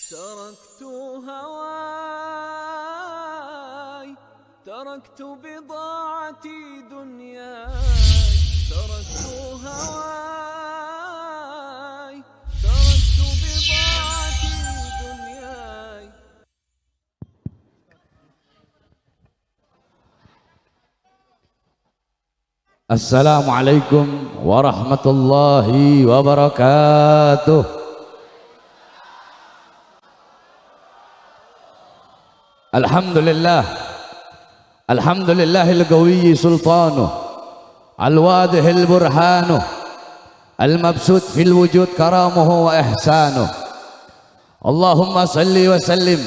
تركت هواي تركت بضاعتي دنياي تركت هواي تركت بضاعتي دنياي. Assalamualaikum warahmatullahi wabarakatuh. Alhamdulillah, alhamdulillahil qawiyyi sultanuh, al-wadihil burhanuh, al-mabsut fil wujud karamuhu wa ihsanuh. Allahumma salli wa sallim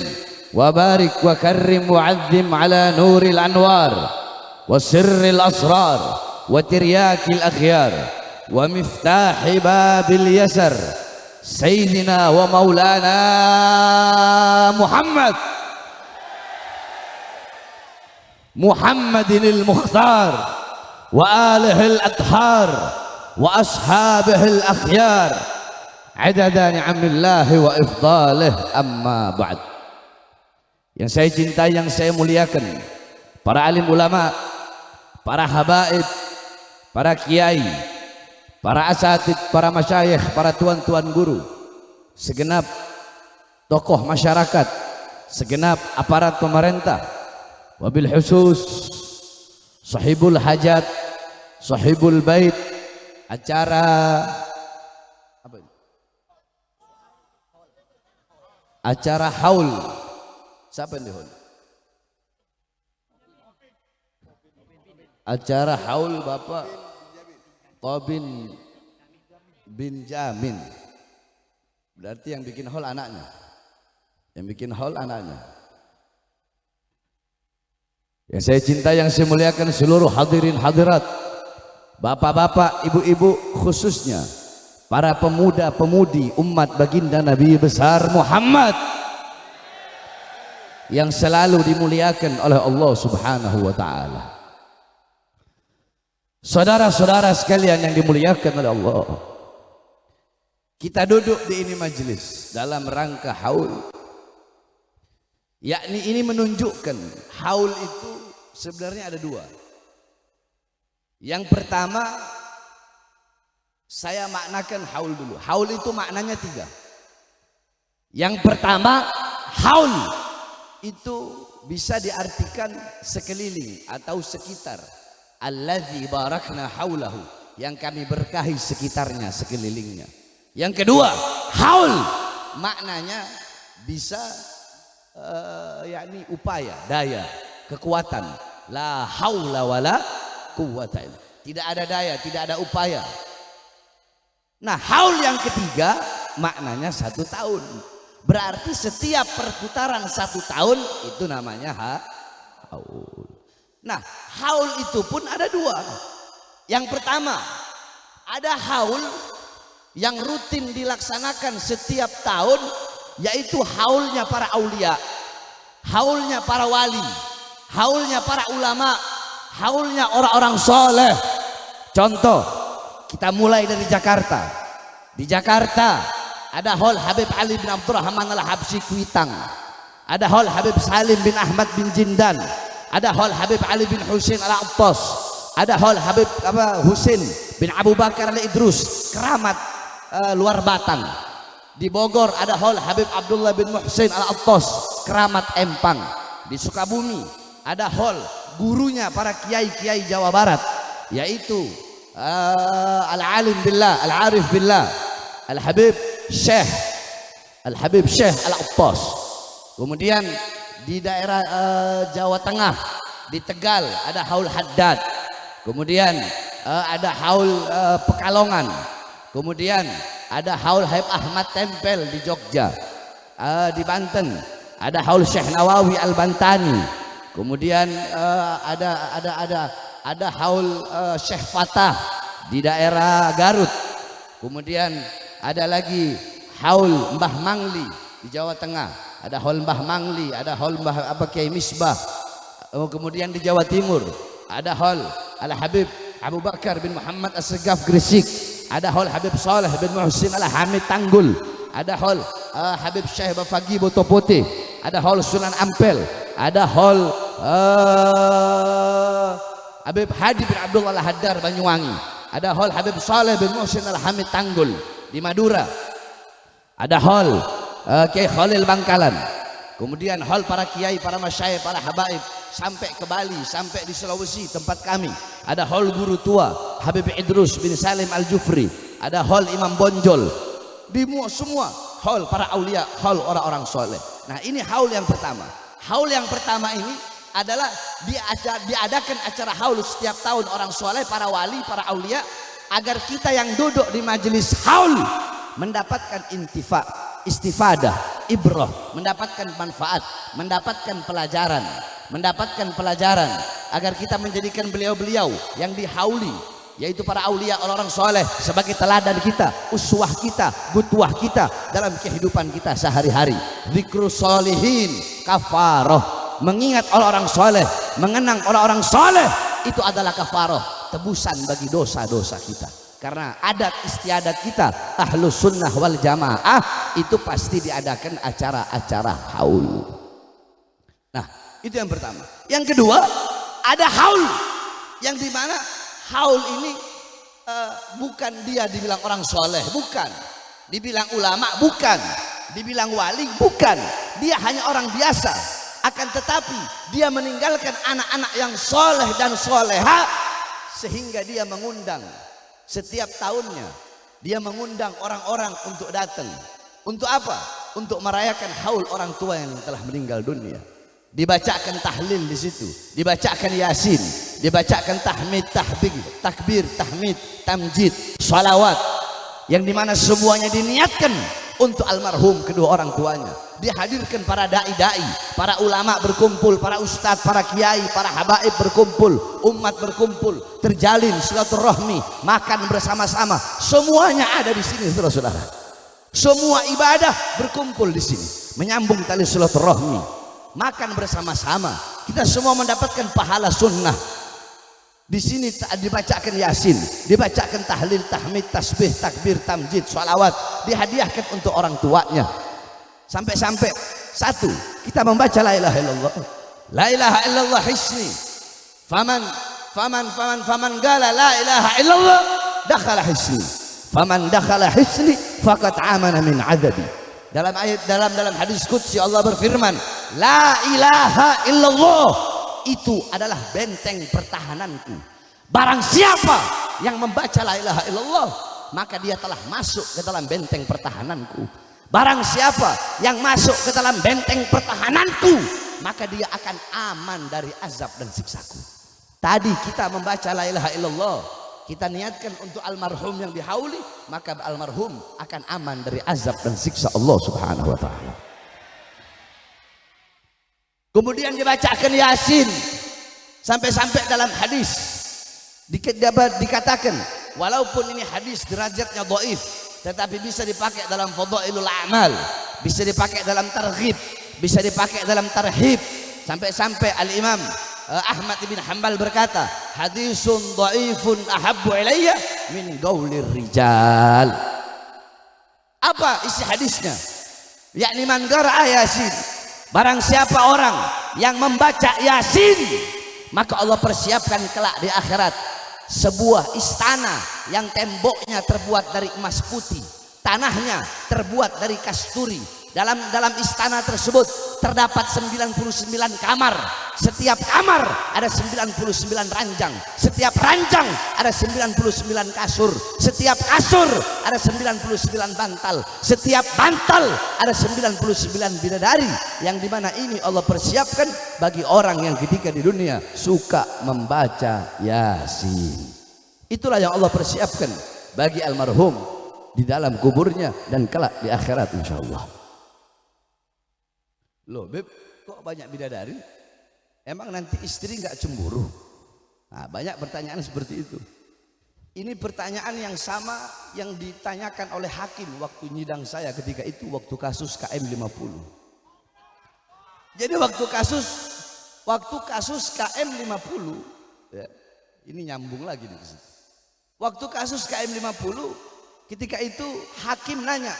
wa barik wa karrim wa azzim ala nuril anwar wa sirril asrar wa tiryakil akhyar wa miftahi babil yasar sayyidina wa maulana Muhammadinil Mukhtar wa alihil adhar wa ashabihil akhyar adada ni'amillahi wa ifdalih, amma ba'd. Yang saya cintai, yang saya muliakan, para alim ulama, para habaib, para kiai, para asatid, para masyayikh, para tuan-tuan guru, segenap tokoh masyarakat, segenap aparat pemerintah, wabil khusus sahibul hajat, sahibul bait, acara apa ini? Acara haul. Siapa yang di haul? Acara haul Bapak Tobin bin Jamin. Berarti yang bikin haul anaknya. Yang bikin haul anaknya. Yang saya cintai, yang saya muliakan, seluruh hadirin hadirat, bapak-bapak, ibu-ibu, khususnya para pemuda-pemudi umat baginda Nabi besar Muhammad yang selalu dimuliakan oleh Allah Subhanahu wa taala. Saudara-saudara sekalian yang dimuliakan oleh Allah, kita duduk di ini majelis dalam rangka haul, yakni ini menunjukkan haul itu sebenarnya ada dua. Yang pertama, saya maknakan haul dulu. Haul itu maknanya tiga. Yang pertama, haul itu bisa diartikan sekeliling atau sekitar. Allazi barakna haulahu, yang kami berkahi sekitarnya, sekelilingnya. Yang kedua, haul maknanya bisa yakni upaya, daya, kekuatan. La haula wala quwwata. Tidak ada daya, tidak ada upaya. Nah, haul yang ketiga maknanya 1 tahun. Berarti setiap perputaran 1 tahun itu namanya haul. Nah, haul itu pun ada dua. Yang pertama, ada haul yang rutin dilaksanakan setiap tahun, yaitu haulnya para aulia, haulnya para wali, haulnya para ulama, haulnya orang-orang soleh. Contoh, kita mulai dari Jakarta. Di Jakarta ada haul Habib Ali bin Abdurrahman al-Habsyi Kuitang, ada haul Habib Salim bin Ahmad bin Jindan, ada haul Habib Ali bin Husain al-Attas, ada haul Habib Husain bin Abu Bakar al-Idrus Keramat luar Batang. Di Bogor ada haul Habib Abdullah bin Muhsin al-Attas Keramat Empang. Di Sukabumi ada haul gurunya para kiai-kiai Jawa Barat, yaitu al-alim billah, al-arif billah, al-habib Syekh al-Attas. Kemudian di daerah Jawa Tengah, di Tegal ada haul Haddad. Kemudian ada haul Pekalongan. Kemudian ada haul Habib Ahmad Tempel di Jogja. Di Banten ada haul Syekh Nawawi Al-Bantani. Kemudian ada haul Syekh Fatah di daerah Garut. Kemudian ada lagi haul Mbah Mangli di Jawa Tengah. Ada haul Mbah Mangli, ada haul Mbah Kiai Misbah. Kemudian di Jawa Timur ada haul Al-Habib Abu Bakar bin Muhammad As-Segaf Gresik. Ada haul Habib Saleh bin Muhsin Al-Hamid Tanggul. ada hall Habib Syekh Bafagi Botopote, ada hall Sunan Ampel, ada hall Habib Hadi bin Abdullah Al-Haddar Banyuwangi, ada hall Habib Saleh bin Muhsin Al-Hamid Tanggul di Madura, ada hall Kiai Khalil Bangkalan, kemudian hall para kiai, para masyayikh, para habaib sampai ke Bali, sampai di Sulawesi tempat kami, ada hall guru tua Habib Idrus bin Salim Al-Jufri, ada hall Imam Bonjol, di semua hall para aulia, hall orang-orang soleh. Nah ini haul yang pertama. Haul yang pertama ini adalah diadakan acara haul setiap tahun orang soleh, para wali, para aulia, agar kita yang duduk di majelis haul mendapatkan istifadah, ibrah, mendapatkan manfaat, mendapatkan pelajaran, agar kita menjadikan beliau-beliau yang dihauli, yaitu para aulia, orang-orang soleh, sebagai teladan kita, uswah kita, gutwah kita dalam kehidupan kita sehari-hari. Zikrus solihin kafaroh, mengingat orang-orang soleh, mengenang orang-orang soleh, itu adalah kafaroh, tebusan bagi dosa-dosa kita. Karena adat istiadat kita ahlus sunnah wal jamaah itu pasti diadakan acara-acara haul. Nah itu yang pertama. Yang kedua, ada haul yang dimana haul ini bukan dia dibilang orang soleh, bukan dibilang ulama, bukan dibilang wali, bukan, dia hanya orang biasa, akan tetapi dia meninggalkan anak-anak yang soleh dan soleha, sehingga dia mengundang setiap tahunnya, dia mengundang orang-orang untuk datang. Untuk apa? Untuk merayakan haul orang tua yang telah meninggal dunia. Dibacakan tahlil di situ, dibacakan yasin, dibacakan tahmid, takbir, tahmid, tamjid, salawat, yang dimana semuanya diniatkan untuk almarhum kedua orang tuanya. Dihadirkan para dai-dai, para ulama berkumpul, para ustadz, para kiai, para habaib berkumpul, umat berkumpul, terjalin silaturahmi, makan bersama-sama, semuanya ada di sini, saudara-saudara. Semua ibadah berkumpul di sini, menyambung tali silaturahmi. Makan bersama-sama, kita semua mendapatkan pahala sunnah. Di sini dibacakan yasin, dibacakan tahlil, tahmid, tasbih, takbir, tamjid, salawat, dihadiahkan untuk orang tuanya. Sampai-sampai satu, kita membaca la ilaha illallah. La ilaha illallah hisni. Faman gala la ilaha illallah dakhala hisni. Faman dakhala hisni faqad amana min adabi. Dalam ayat dalam hadis qudsi Allah berfirman, la ilaha illallah itu adalah benteng pertahananku. Barang siapa yang membaca la ilaha illallah, maka dia telah masuk ke dalam benteng pertahananku. Barang siapa yang masuk ke dalam benteng pertahananku, maka dia akan aman dari azab dan siksaku. Tadi kita membaca la ilaha illallah, kita niatkan untuk almarhum yang dihauli, maka almarhum akan aman dari azab dan siksa Allah Subhanahu wa ta'ala. Kemudian dibacakan yasin, sampai-sampai dalam hadis dikatakan, walaupun ini hadis derajatnya dhaif, tetapi bisa dipakai dalam fadhailul a'mal, bisa dipakai dalam targhib, bisa dipakai dalam tarhib. Sampai-sampai al-Imam Ahmad bin Hanbal berkata, hadisun dhaifun ahabbu ilayya min qaulir rijal. Apa isi hadisnya? Yakni man qara'a yasin, barang siapa orang yang membaca yasin, maka Allah persiapkan kelak di akhirat sebuah istana yang temboknya terbuat dari emas putih, tanahnya terbuat dari kasturi. Dalam istana tersebut terdapat 99 kamar. Setiap kamar ada 99 ranjang. Setiap ranjang ada 99 kasur. Setiap kasur ada 99 bantal. Setiap bantal ada 99 bidadari. Yang dimana ini Allah persiapkan bagi orang yang ketika di dunia suka membaca yasin. Itulah yang Allah persiapkan bagi almarhum di dalam kuburnya dan kelak di akhirat insyaallah. Loh Beb, kok banyak bidadari? Emang nanti istri nggak cemburu? Nah, banyak pertanyaan seperti itu. Ini pertanyaan yang sama yang ditanyakan oleh hakim waktu nyidang saya ketika itu, waktu kasus KM50. Jadi waktu kasus KM50, ya, ini nyambung lagi di situ. Waktu kasus KM50, ketika itu hakim nanya,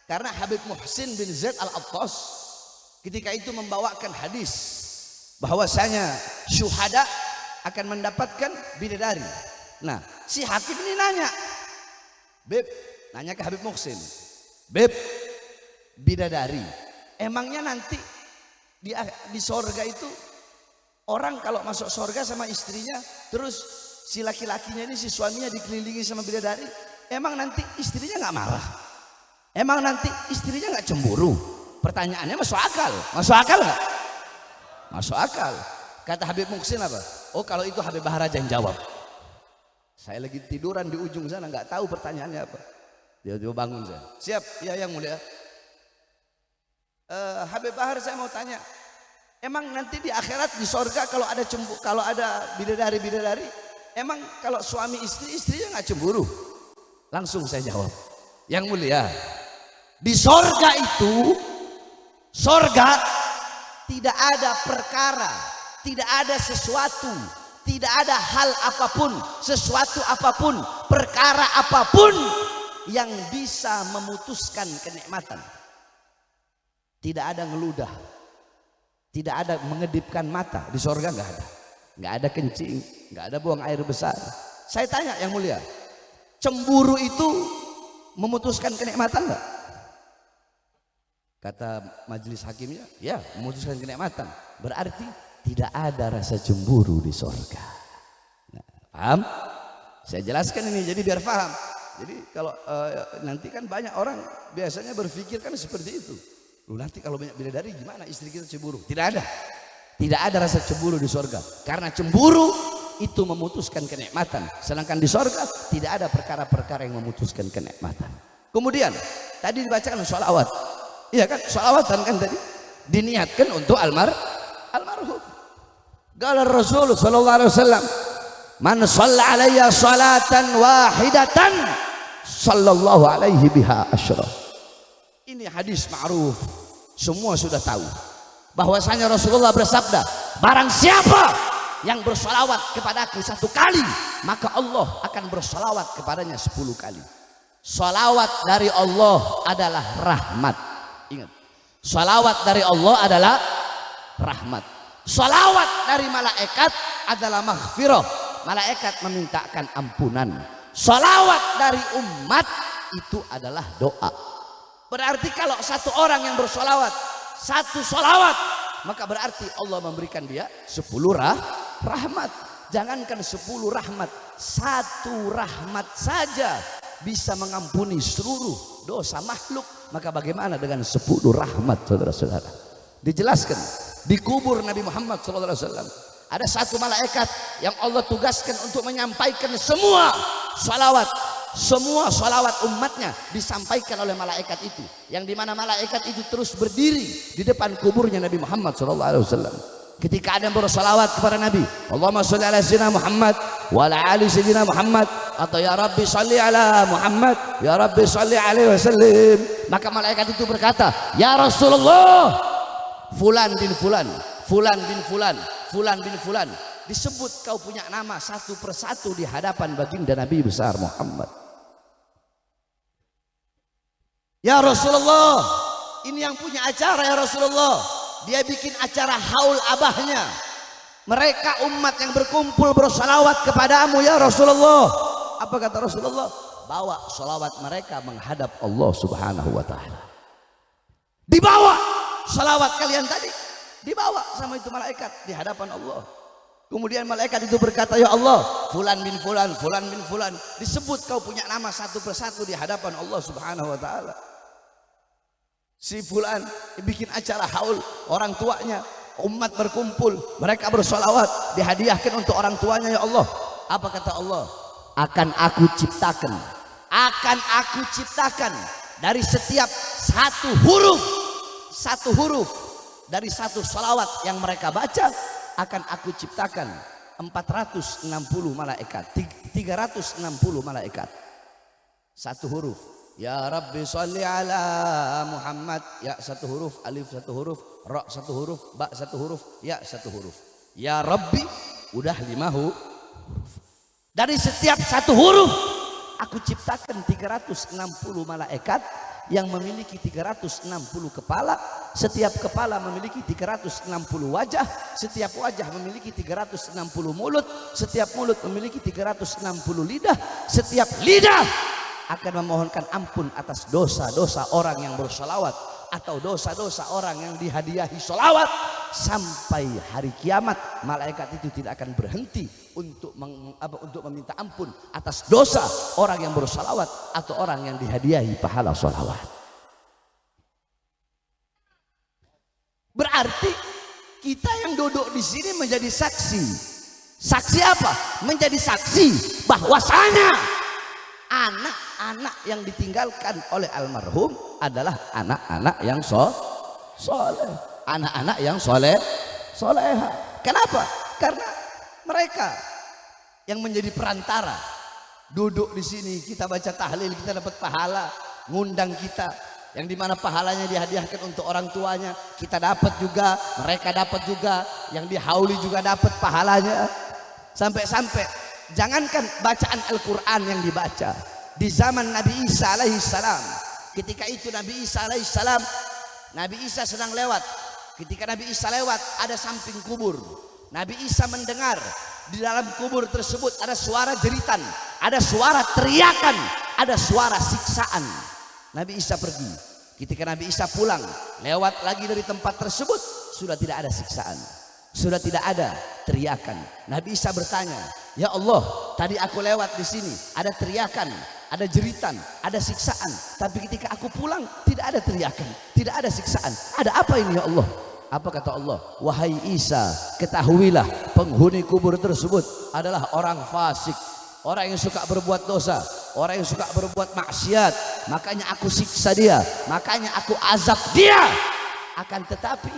Karena Habib Muhsin bin Zaid Al-Attas ketika itu membawakan hadis bahwasanya syuhada akan mendapatkan bidadari. Nah, si hakim ini nanya, Beb, nanya ke Habib Muhsin, Beb, bidadari, emangnya nanti di sorga itu orang kalau masuk sorga sama istrinya, terus si laki-lakinya ini, si suaminya dikelilingi sama bidadari, emang nanti istrinya nggak marah? Emang nanti istrinya nggak cemburu? Pertanyaannya masuk akal. Masuk akal nggak? Masuk akal. Kata Habib Muhsin apa? Oh, kalau itu Habib Bahar aja yang jawab. Saya lagi tiduran di ujung sana, nggak tahu pertanyaannya apa. Dia bangun saya. Siap, ya yang mulia. Habib Bahar, saya mau tanya, emang nanti di akhirat di sorga kalau ada bidadari, emang kalau suami istrinya nggak cemburu? Langsung saya jawab, yang mulia, di sorga itu, sorga tidak ada perkara, tidak ada sesuatu, tidak ada hal apapun, sesuatu apapun, perkara apapun yang bisa memutuskan kenikmatan. Tidak ada ngeludah, tidak ada mengedipkan mata. Di sorga nggak ada kencing, nggak ada buang air besar. Saya tanya yang mulia, cemburu itu memutuskan kenikmatan nggak? Kata majelis hakimnya, ya memutuskan kenikmatan. Berarti tidak ada rasa cemburu di sorga. Nah, paham? Saya jelaskan ini jadi biar paham. Jadi kalau nanti kan banyak orang biasanya berpikir kan seperti itu. Lu nanti kalau banyak bidadari gimana istri kita cemburu? Tidak ada. Tidak ada rasa cemburu di sorga. Karena cemburu itu memutuskan kenikmatan. Sedangkan di sorga tidak ada perkara-perkara yang memutuskan kenikmatan. Kemudian tadi dibacakan sholawat. Iya kan, sholawatan kan tadi diniatkan untuk almarhum. Qala Rasul sallallahu alaihi wasallam, man shalla alayya salatan wahidatan sallallahu alaihi biha asyra. Ini hadis ma'ruf, semua sudah tahu bahwasanya Rasulullah bersabda, barang siapa yang bersolawat kepadaku 1 kali, maka Allah akan bersolawat kepadanya 10 kali. Solawat dari Allah adalah rahmat. Ingat, solawat dari Allah adalah rahmat. Solawat dari malaikat adalah maghfirah. Malaikat memintakan ampunan. Solawat dari umat itu adalah doa. Berarti kalau satu orang yang bersolawat, 1 solawat, maka berarti Allah memberikan dia 10 rahmat. Jangankan 10 rahmat, 1 rahmat saja bisa mengampuni seluruh dosa makhluk, maka bagaimana dengan 10 rahmat, saudara-saudara? Dijelaskan di kubur Nabi Muhammad SAW ada 1 malaikat yang Allah tugaskan untuk menyampaikan semua salawat umatnya disampaikan oleh malaikat itu, yang dimana malaikat itu terus berdiri di depan kuburnya Nabi Muhammad SAW. Ketika ada yang bersalawat kepada Nabi, Allahumma sholli ala sayyidina Muhammad wa ala ali sayyidina Muhammad, atau ya Rabbi sholli ala Muhammad, ya Rabbi sholli alaihi wasallam, maka malaikat itu berkata, ya Rasulullah, fulan bin fulan, fulan bin fulan, fulan bin fulan, disebut kau punya nama satu persatu di hadapan baginda Nabi besar Muhammad. Ya Rasulullah, ini yang punya acara ya Rasulullah, dia bikin acara haul abahnya. Mereka umat yang berkumpul bersalawat kepadamu ya Rasulullah. Apa kata Rasulullah? Bawa salawat mereka menghadap Allah Subhanahu wa ta'ala. Dibawa salawat kalian tadi, dibawa sama itu malaikat di hadapan Allah. Kemudian malaikat itu berkata, ya Allah, fulan bin fulan, fulan bin fulan, disebut kau punya nama satu persatu di hadapan Allah Subhanahu wa ta'ala. Si fulan bikin acara haul, orang tuanya, umat berkumpul, mereka bersolawat, dihadiahkan untuk orang tuanya ya Allah. Apa kata Allah? Akan aku ciptakan dari setiap satu huruf dari satu salawat yang mereka baca, akan aku ciptakan 460 malaikat, 360 malaikat. Satu huruf, ya Rabbi sholli ala Muhammad, ya 1 huruf, alif 1 huruf, ra 1 huruf, ba 1 huruf, ya 1 huruf. Ya Rabbi udah 5 huruf. Dari setiap 1 huruf aku ciptakan 360 malaikat yang memiliki 360 kepala, setiap kepala memiliki 360 wajah, setiap wajah memiliki 360 mulut, setiap mulut memiliki 360 lidah, setiap lidah akan memohonkan ampun atas dosa-dosa orang yang bersolawat atau dosa-dosa orang yang dihadiahi solawat. Sampai hari kiamat malaikat itu tidak akan berhenti untuk meminta ampun atas dosa orang yang bersolawat atau orang yang dihadiahi pahala solawat. Berarti kita yang duduk di sini menjadi saksi. Saksi apa? Menjadi saksi bahwasanya anak-anak yang ditinggalkan oleh almarhum adalah anak-anak yang soleh. Anak-anak yang soleha. Kenapa? Karena mereka yang menjadi perantara. Duduk di sini kita baca tahlil, kita dapat pahala. Ngundang kita, yang dimana pahalanya dihadiahkan untuk orang tuanya, kita dapat juga, mereka dapat juga, yang dihauli juga dapat pahalanya. Sampai-sampai jangankan bacaan Al-Quran yang dibaca di zaman Nabi Isa alaihissalam, ketika itu Nabi Isa alaihissalam, Nabi Isa sedang lewat. Ketika Nabi Isa lewat, ada samping kubur. Nabi Isa mendengar di dalam kubur tersebut ada suara jeritan, ada suara teriakan, ada suara siksaan. Nabi Isa pergi. Ketika Nabi Isa pulang, lewat lagi dari tempat tersebut, sudah tidak ada siksaan, sudah tidak ada teriakan. Nabi Isa bertanya, "Ya Allah, tadi aku lewat di sini, ada teriakan, ada jeritan, ada siksaan. Tapi ketika aku pulang, tidak ada teriakan, tidak ada siksaan. Ada apa ini ya Allah?" Apa kata Allah? "Wahai Isa, ketahuilah penghuni kubur tersebut adalah orang fasik, orang yang suka berbuat dosa, orang yang suka berbuat maksiat. Makanya aku siksa dia, makanya aku azab dia. Akan tetapi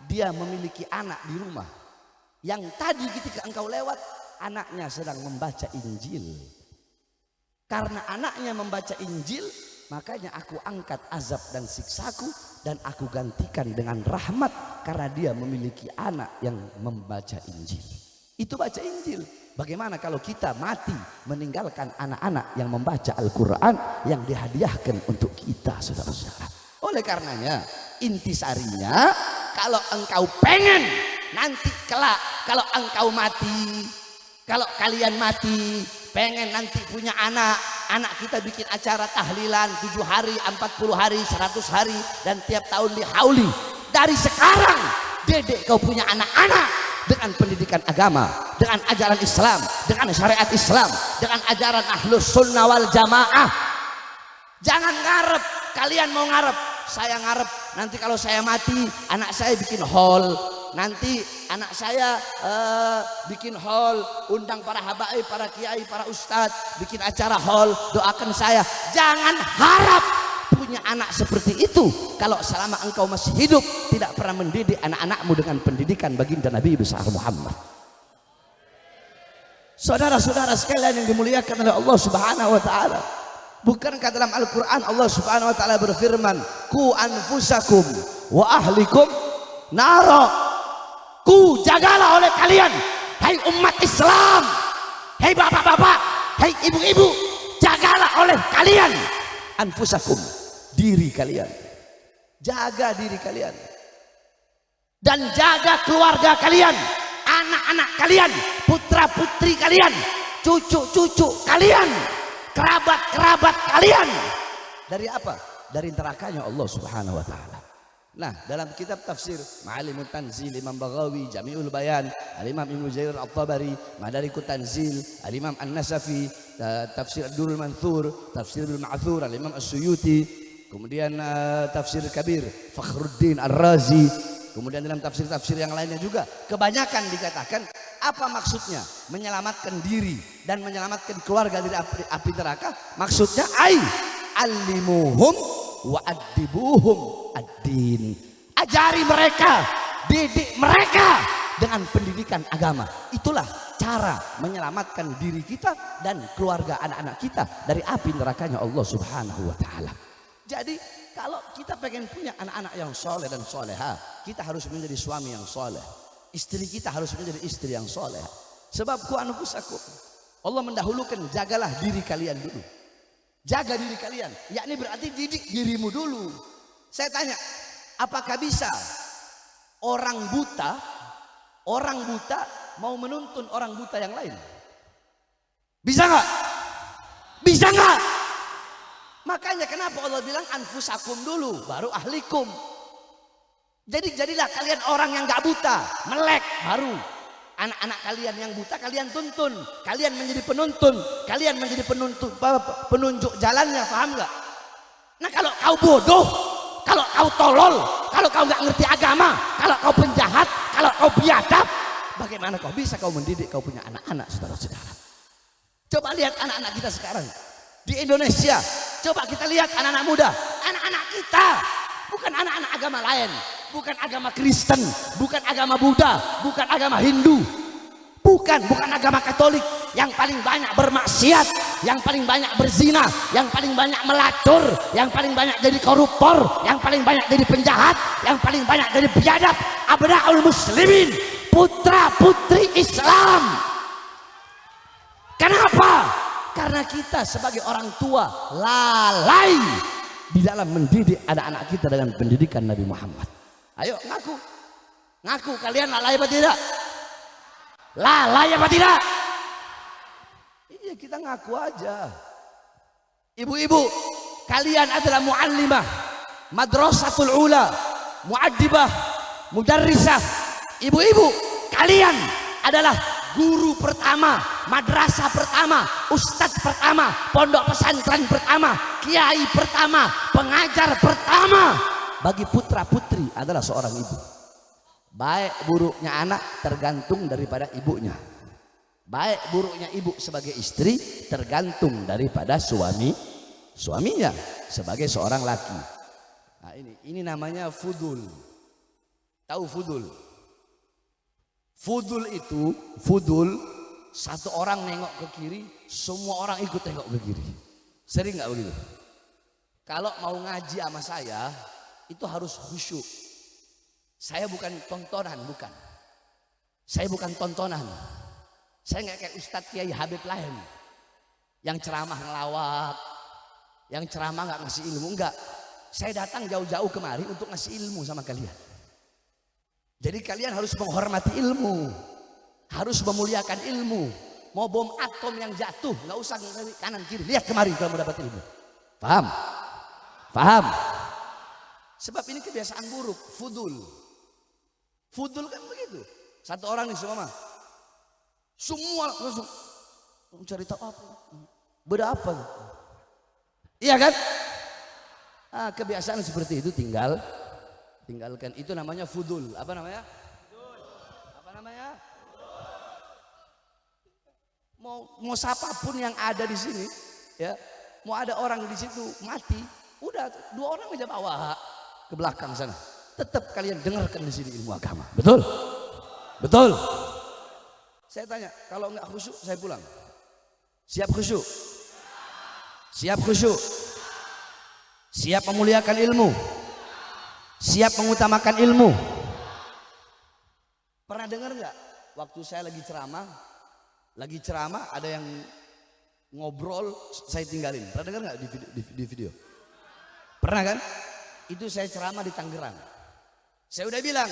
dia memiliki anak di rumah yang tadi ketika engkau lewat, anaknya sedang membaca Injil. Karena anaknya membaca Injil, makanya aku angkat azab dan siksaku dan aku gantikan dengan rahmat karena dia memiliki anak yang membaca Injil." Itu baca Injil. Bagaimana kalau kita mati meninggalkan anak-anak yang membaca Al-Quran yang dihadiahkan untuk kita, saudara-saudara. Oleh karenanya intisarinya, kalau engkau pengen nanti kelak, kalau engkau mati, kalau kalian mati pengen nanti punya anak, anak kita bikin acara tahlilan 7 hari, 40 hari, 100 hari, dan tiap tahun dihauli. Dari sekarang dedek kau punya anak-anak dengan pendidikan agama, dengan ajaran Islam, dengan syariat Islam, dengan ajaran Ahlus Sunnah wal Jamaah. Jangan ngarep, kalian mau ngarep, saya ngarep nanti kalau saya mati anak saya bikin hall, nanti anak saya bikin hall, undang para habaib, para kiai, para ustadz, bikin acara hall, doakan saya. Jangan harap punya anak seperti itu kalau selama engkau masih hidup tidak pernah mendidik anak-anakmu dengan pendidikan baginda Nabi besar Muhammad. Saudara-saudara sekalian yang dimuliakan oleh Allah Subhanahu wa taala, bukankah dalam Al-Qur'an Allah Subhanahu wa taala berfirman, "Ku anfusakum wa ahlikum nara." Ku jagalah oleh kalian, hai umat Islam, hai bapak-bapak, hai ibu-ibu, jagalah oleh kalian anfusakum, diri kalian, jaga diri kalian, dan jaga keluarga kalian, anak-anak kalian, putra-putri kalian, cucu-cucu kalian, kerabat-kerabat kalian. Dari apa? Dari nerakanya Allah Subhanahu wa taala. Nah, dalam kitab tafsir Ma'alimut Tanzil Imam Baghawi, Jami'ul Bayan Al-Imam Ibnu Jarir At-Tabari, Madarikut Tanzil Al-Imam An-Nasafi, Tafsir Ad-Durrul Manthur, Tafsirul Ma'thur Al-Imam As-Suyuti, kemudian Tafsir Kabir Fakhruddin Ar-Razi, kemudian dalam tafsir-tafsir yang lainnya juga kebanyakan dikatakan apa maksudnya menyelamatkan diri dan menyelamatkan keluarga dari api neraka. Maksudnya alimuhum wa adibuhum ad-din. Ajari mereka, didik mereka dengan pendidikan agama. Itulah cara menyelamatkan diri kita dan keluarga anak-anak kita dari api nerakanya Allah Subhanahu wa taala. Jadi kalau kita pengen punya anak-anak yang soleh dan soleha, kita harus menjadi suami yang soleh. Istri kita harus menjadi istri yang soleh. Sebab ku anfusakum, Allah mendahulukan jagalah diri kalian dulu. Jaga diri kalian, yakni berarti didik dirimu dulu. Saya tanya, apakah bisa orang buta mau menuntun orang buta yang lain? Bisa nggak? Bisa nggak? Makanya kenapa Allah bilang anfusakum dulu, baru ahlikum. Jadi jadilah kalian orang yang nggak buta, melek, baru anak-anak kalian yang buta kalian tuntun, kalian menjadi penuntun, kalian menjadi penunjuk jalannya, paham nggak? Nah kalau kau bodoh, kalau kau tolol, kalau kau nggak ngerti agama, kalau kau penjahat, kalau kau biadab, bagaimana kau bisa kau mendidik kau punya anak-anak, saudara-saudara? Coba lihat anak-anak kita sekarang di Indonesia, coba kita lihat anak-anak muda, anak-anak kita, bukan anak-anak agama lain, bukan agama Kristen, bukan agama Buddha, bukan agama Hindu, bukan agama Katolik. Yang paling banyak bermaksiat, yang paling banyak berzina, yang paling banyak melacur, yang paling banyak jadi koruptor, yang paling banyak jadi penjahat, yang paling banyak jadi biadab, abna'ul muslimin, putra putri Islam. Kenapa? Karena kita sebagai orang tua lalai di dalam mendidik anak-anak kita dengan pendidikan Nabi Muhammad. Ayo ngaku kalian lalai apa tidak? Lalai apa tidak? Iya, kita ngaku aja. Ibu-ibu, kalian adalah muallimah, madrasatul ula, muaddibah, mudarrisah. Ibu-ibu, kalian adalah guru pertama, madrasah pertama, ustadz pertama, pondok pesantren pertama, kiai pertama, pengajar pertama bagi putra putri adalah seorang ibu. Baik buruknya anak tergantung daripada ibunya, baik buruknya ibu sebagai istri tergantung daripada suaminya sebagai seorang laki. Nah ini namanya fudul. Tahu fudul? Fudul satu orang nengok ke kiri, semua orang ikut tengok ke kiri. Sering nggak begitu? Kalau mau ngaji sama saya itu harus khusyuk. Saya bukan tontonan, bukan. Saya bukan tontonan. Saya nggak kayak Ustadz Kiai Habib lain yang ceramah ngelawak, yang ceramah nggak ngasih ilmu, enggak. Saya datang jauh-jauh kemari untuk ngasih ilmu sama kalian. Jadi kalian harus menghormati ilmu, harus memuliakan ilmu. Mau bom atom yang jatuh, nggak usah kanan kiri, lihat kemari kalau mau dapat ilmu. Paham? Paham? Sebab ini kebiasaan buruk, fudul. Fudul kan begitu. Satu orang nih semua langsung mencari tahu apa, beda apa? Iya kan? Ah, kebiasaan seperti itu tinggalkan. Itu namanya fudul. Apa namanya? Apa namanya? Mau siapapun yang ada di sini, ya, mau ada orang di situ mati, udah 2 orang aja bawa ke belakang sana. Tetap kalian dengarkan di sini ilmu agama. Betul? Betul. Saya tanya, kalau nggak khusyuk saya pulang. Siap khusyuk? Siap khusyuk? Siap memuliakan ilmu? Siap mengutamakan ilmu? Pernah dengar nggak? Waktu saya lagi ceramah ada yang ngobrol, saya tinggalin. Pernah dengar nggak di video? Pernah kan? Itu saya ceramah di Tangerang. Saya udah bilang,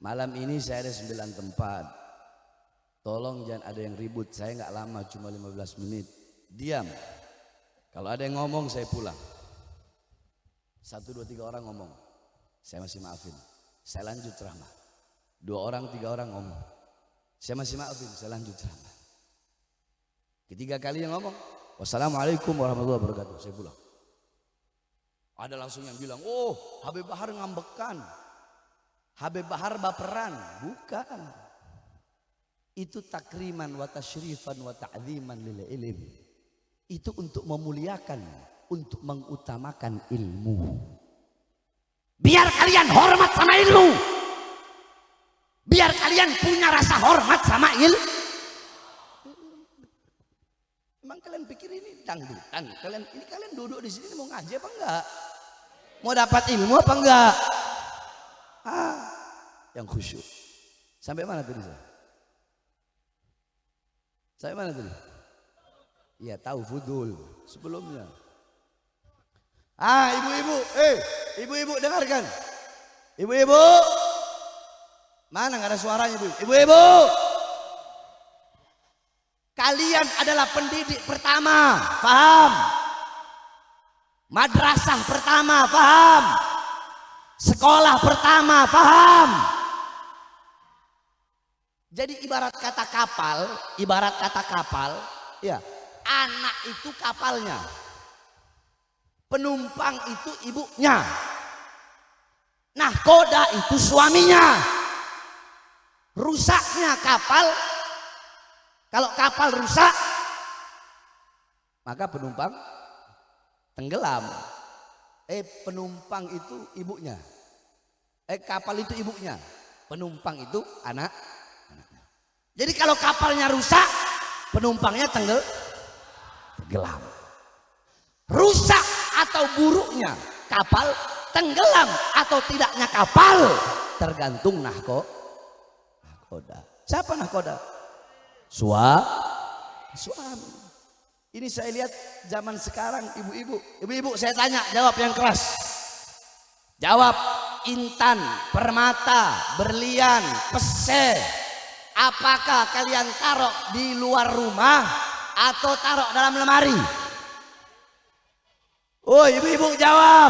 malam ini saya ada 9 tempat. Tolong jangan ada yang ribut, saya nggak lama, cuma 15 menit. Diam. Kalau ada yang ngomong saya pulang. 1, 2, 3 orang ngomong, saya masih maafin, saya lanjut ceramah. 2 orang, 3 orang ngomong, saya masih maafin, saya lanjut ceramah. Ketiga kali yang ngomong, wassalamualaikum warahmatullahi wabarakatuh, saya pulang. Ada langsung yang bilang, oh Habib Bahar ngambekan, Habib Bahar baperan. Bukan, itu takriman wa tasyrifan wa ta'ziman lil ilm. Itu untuk memuliakan, untuk mengutamakan ilmu. Biar kalian hormat sama ilmu, biar kalian punya rasa hormat sama ilmu. Emang kalian pikir ini dangdutan? Kalian duduk di sini mau ngaji apa enggak? Mau dapat ilmu apa enggak? Yang khusyuk. Sampai mana tadi saya? Sampai mana tadi? Iya tahu fudul sebelumnya. Ibu-ibu, ibu-ibu dengarkan. Ibu-ibu, mana nggak ada suaranya ibu? Ibu-ibu, kalian adalah pendidik pertama, paham? Madrasah pertama, paham? Sekolah pertama, paham? Jadi ibarat kata kapal, ya, anak itu kapalnya, penumpang itu ibunya, nahkoda itu suaminya. Rusaknya kapal, kalau kapal rusak, maka penumpang tenggelam. Penumpang itu ibunya, kapal itu ibunya, penumpang itu anaknya. Jadi kalau kapalnya rusak, penumpangnya tenggelam. Rusak atau buruknya kapal, tenggelam atau tidaknya kapal, tergantung nahkoda. Siapa nahkoda? Suami. Ini saya lihat zaman sekarang ibu-ibu saya tanya, jawab yang keras. Jawab. Intan, permata, berlian, pese, apakah kalian taruh di luar rumah atau taruh dalam lemari? Oh, ibu-ibu jawab.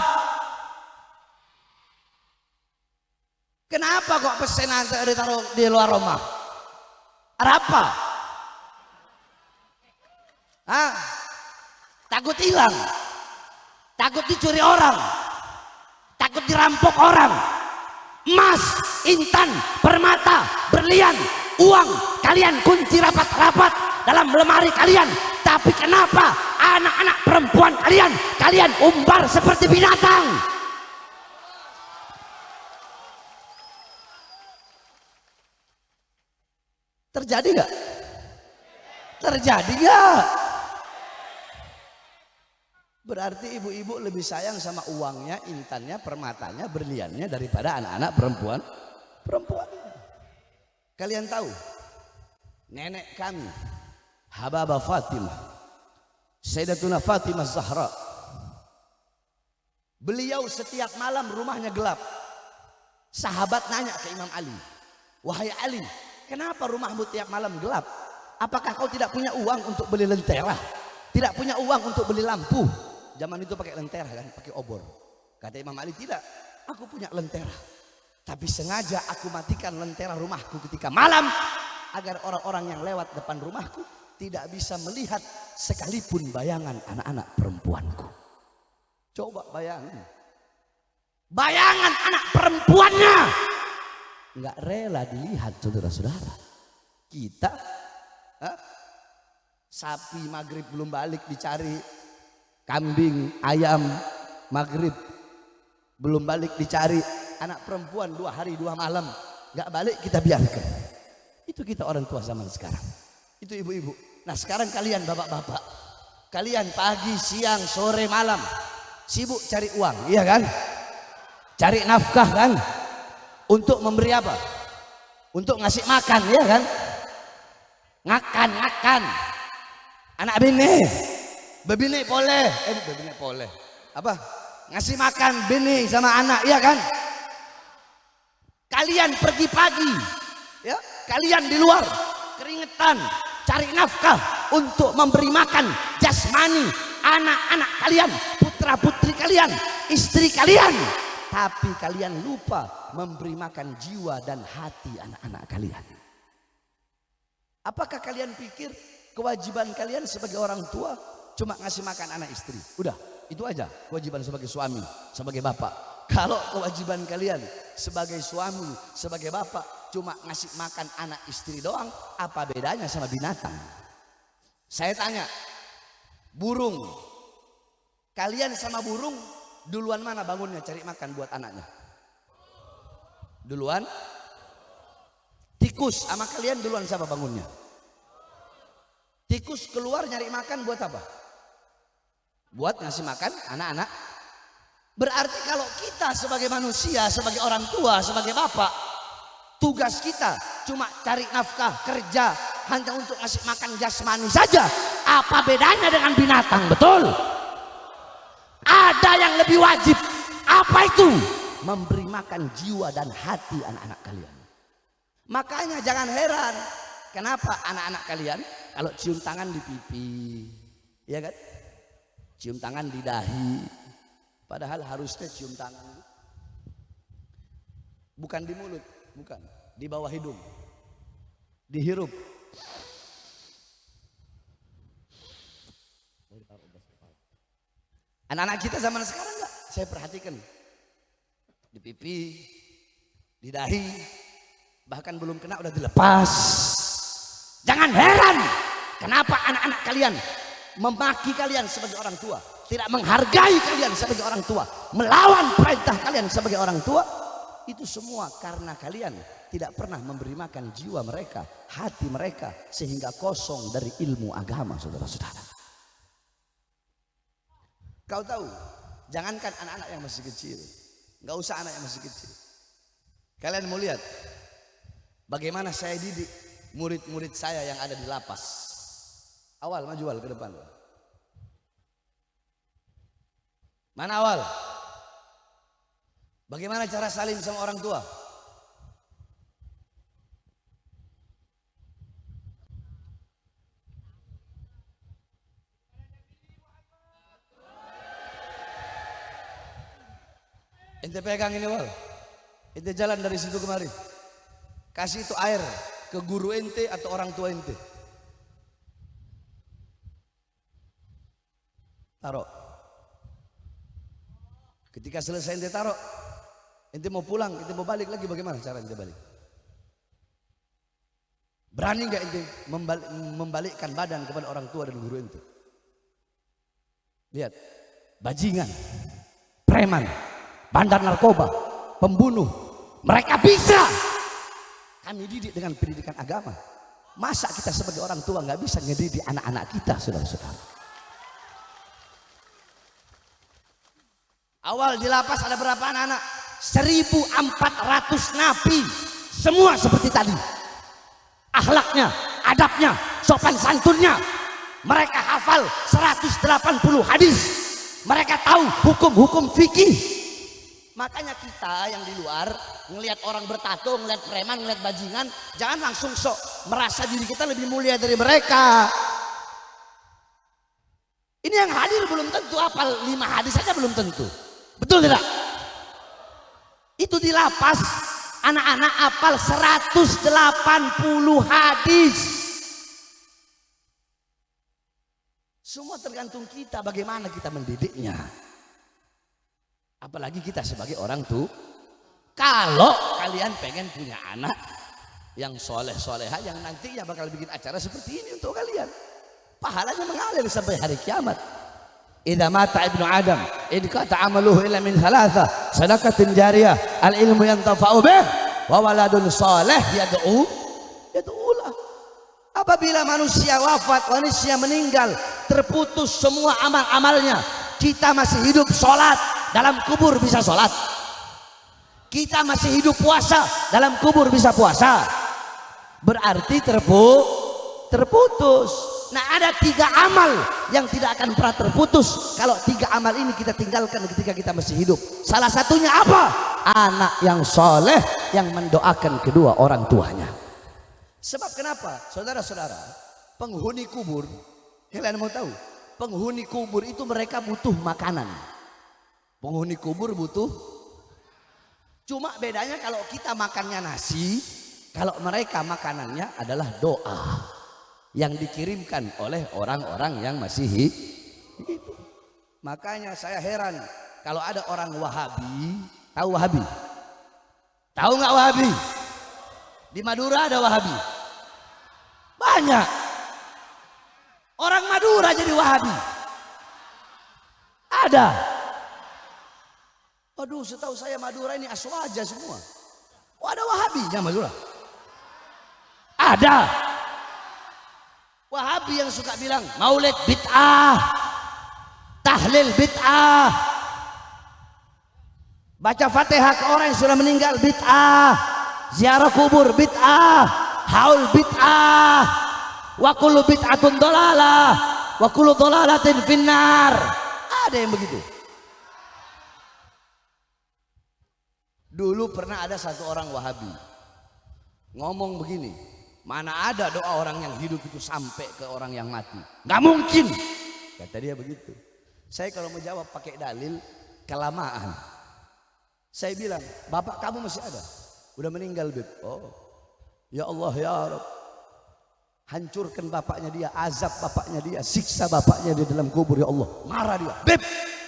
Kenapa kok pesen nanti ditaruh di luar rumah? Ada apa? Takut hilang, takut dicuri orang, takut dirampok orang. Emas, intan, permata, berlian, uang kalian kunci rapat-rapat dalam lemari kalian. Tapi kenapa anak-anak perempuan kalian umbar seperti binatang? Terjadi nggak? Terjadi nggak? Berarti ibu-ibu lebih sayang sama uangnya, intannya, permatanya, berliannya daripada anak-anak perempuan. Kalian tahu nenek kami Hababah Fatimah, Sayyidatuna Fatimah Zahra, beliau setiap malam rumahnya gelap. Sahabat nanya ke Imam Ali, wahai Ali, kenapa rumahmu tiap malam gelap? Apakah kau tidak punya uang untuk beli lentera? Tidak punya uang untuk beli lampu? Zaman itu pakai lentera kan, pakai obor. Kata Imam Ali, tidak, aku punya lentera, tapi sengaja aku matikan lentera rumahku ketika malam agar orang-orang yang lewat depan rumahku tidak bisa melihat sekalipun bayangan anak-anak perempuanku. Coba bayangin, bayangan anak perempuannya nggak rela dilihat, saudara-saudara. Kita sapi maghrib belum balik dicari, kambing ayam maghrib belum balik dicari, anak perempuan 2 hari 2 malam nggak balik kita biarkan. Itu kita orang tua zaman sekarang, itu ibu-ibu. Nah sekarang kalian bapak-bapak, kalian pagi, siang, sore, malam sibuk cari uang, iya kan? Cari nafkah kan? Untuk memberi apa? Untuk ngasih makan, iya kan? Ngakan anak bini, bebini boleh, bebini boleh apa? Ngasih makan bini sama anak, iya kan? Kalian pergi pagi, ya, kalian di luar keringetan cari nafkah untuk memberi makan jasmani anak-anak kalian, putra putri kalian, istri kalian, tapi kalian lupa memberi makan jiwa dan hati anak-anak kalian. Apakah kalian pikir kewajiban kalian sebagai orang tua cuma ngasih makan anak istri? Udah, itu aja kewajiban sebagai suami, sebagai bapak. Kalau kewajiban kalian sebagai suami, sebagai bapak cuma ngasih makan anak istri doang, apa bedanya sama binatang? Saya tanya, burung, kalian sama burung duluan mana bangunnya cari makan buat anaknya? Duluan? Tikus sama kalian duluan siapa bangunnya? Tikus keluar nyari makan buat apa? Buat ngasih makan anak-anak. Berarti kalau kita sebagai manusia, sebagai orang tua, sebagai bapak, tugas kita cuma cari nafkah, kerja hanya untuk ngasih makan jasmani saja, Apa bedanya dengan binatang? Betul. Ada yang lebih wajib. Apa itu? Memberi makan jiwa dan hati anak-anak kalian. Makanya jangan heran kenapa anak-anak kalian kalau cium tangan di pipi, ya kan? Cium tangan di dahi. Padahal harusnya cium tangan bukan di mulut, bukan, di bawah hidung. Dihirup. Anak-anak kita zaman sekarang enggak, saya perhatikan. Di pipi, di dahi, bahkan belum kena udah dilepas. Jangan heran kenapa anak-anak kalian memaki kalian sebagai orang tua, tidak menghargai kalian sebagai orang tua, melawan perintah kalian sebagai orang tua. Itu semua karena kalian tidak pernah memberi makan jiwa mereka, hati mereka, sehingga kosong dari ilmu agama, saudara-saudara. Kau tahu, jangankan anak-anak yang masih kecil, nggak usah anak yang masih kecil. Kalian mau lihat bagaimana saya didik murid-murid saya yang ada di lapas. Awal, maju Awal ke depan. Mana Awal? Bagaimana cara salim sama orang tua? Ente pegang ini Wal. Ente jalan dari situ kemari. Kasih itu air ke guru ente atau orang tua ente. Taruh. Ketika selesai ente taruh, ente mau pulang, ente mau balik lagi, bagaimana cara ente balik? Berani nggak ente membalikkan badan kepada orang tua dan guru ente? Lihat, bajingan, preman, bandar narkoba, pembunuh, mereka bisa kami didik dengan pendidikan agama. Masa kita sebagai orang tua nggak bisa ngedidik anak-anak kita, saudara-saudara? Awal di lapas ada berapa anak-anak? 1.400 napi, semua seperti tadi. Akhlaknya, adabnya, sopan santunnya. Mereka hafal 180 hadis. Mereka tahu hukum-hukum fikih. Makanya kita yang di luar ngelihat orang bertato, ngelihat preman, ngelihat bajingan, jangan langsung sok merasa diri kita lebih mulia dari mereka. Ini yang hadir belum tentu hafal 5 hadis saja, belum tentu. Betul tidak? Itu di lapas anak-anak hafal 180 hadis. Semua tergantung kita bagaimana kita mendidiknya. Apalagi kita sebagai orang tua. Kalau kalian pengen punya anak yang soleh-soleha, yang nantinya bakal bikin acara seperti ini untuk kalian, pahalanya mengalir sampai hari kiamat. Idza mata ibnu Adam idqata amaluhu illa min thalatha sadaqatin jariyah al ilmu yantafa'u bih wa waladun salih yad'ulah. Apabila manusia wafat, manusia meninggal, terputus semua amal-amalnya. Kita masih hidup sholat, dalam kubur bisa sholat. Kita masih hidup puasa, dalam kubur bisa puasa. Berarti terputus. Nah, ada 3 amal yang tidak akan pernah terputus kalau 3 amal ini kita tinggalkan ketika kita masih hidup. Salah satunya apa? Anak yang soleh yang mendoakan kedua orang tuanya. Sebab kenapa? Saudara-saudara, penghuni kubur, kalian mau tahu? Penghuni kubur itu mereka butuh makanan. Penghuni kubur butuh. Cuma bedanya kalau kita makannya nasi, kalau mereka makanannya adalah doa yang dikirimkan oleh orang-orang yang masih hidup. Makanya saya heran kalau ada orang Wahabi. Tahu Wahabi? Tahu nggak Wahabi? Di Madura ada Wahabi. Banyak orang Madura jadi Wahabi. Ada. Aduh, setahu saya Madura ini aswaja semua. Oh, ada Wahabinya Madura? Ada. Wahabi yang suka bilang maulid bid'ah, tahlil bid'ah, baca Fatihah ke orang yang sudah meninggal bid'ah, ziarah kubur bid'ah, haul bid'ah, wa kullu bid'atun dolalah. wa kullu dhalalatin finnar. Ada yang begitu. Dulu pernah ada satu orang Wahabi ngomong begini, mana ada doa orang yang hidup itu sampai ke orang yang mati, nggak mungkin, kata dia begitu. Saya kalau mau jawab pakai dalil kelamaan. Saya bilang, bapak kamu masih ada? Udah meninggal, Beb. Oh, ya Allah ya Rabb, hancurkan bapaknya dia, azab bapaknya dia, siksa bapaknya di dalam kubur ya Allah. Marah dia, Beb,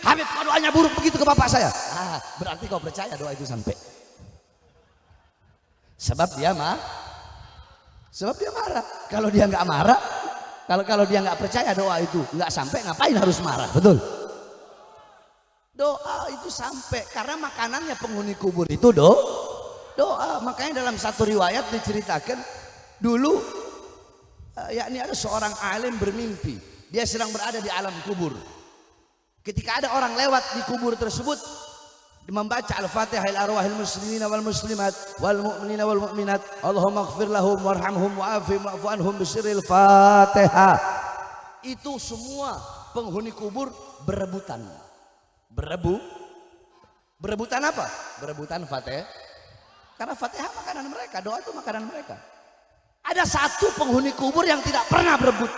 Habib kau doanya buruk begitu ke bapak saya. Berarti kau percaya doa itu sampai. Sebab dia marah. Kalau dia nggak marah, kalau dia nggak percaya doa itu nggak sampai, ngapain harus marah? Betul. Doa itu sampai karena makanannya penghuni kubur itu doa. Makanya dalam satu riwayat diceritakan dulu, yakni ada seorang alim bermimpi, dia sedang berada di alam kubur. Ketika ada orang lewat di kubur tersebut, membaca Al-Fatihah ila arwahil muslimina wal muslimat wal mu'minina wal mu'minat, Allahumma ighfir lahum warhamhum wa'afihim wa'fu anhum bisirril Fatihah. Itu semua penghuni kubur berebutan. Berebutan apa? Berebutan Fatihah. Karena Fatihah makanan mereka, doa itu makanan mereka. Ada satu penghuni kubur yang tidak pernah berebut.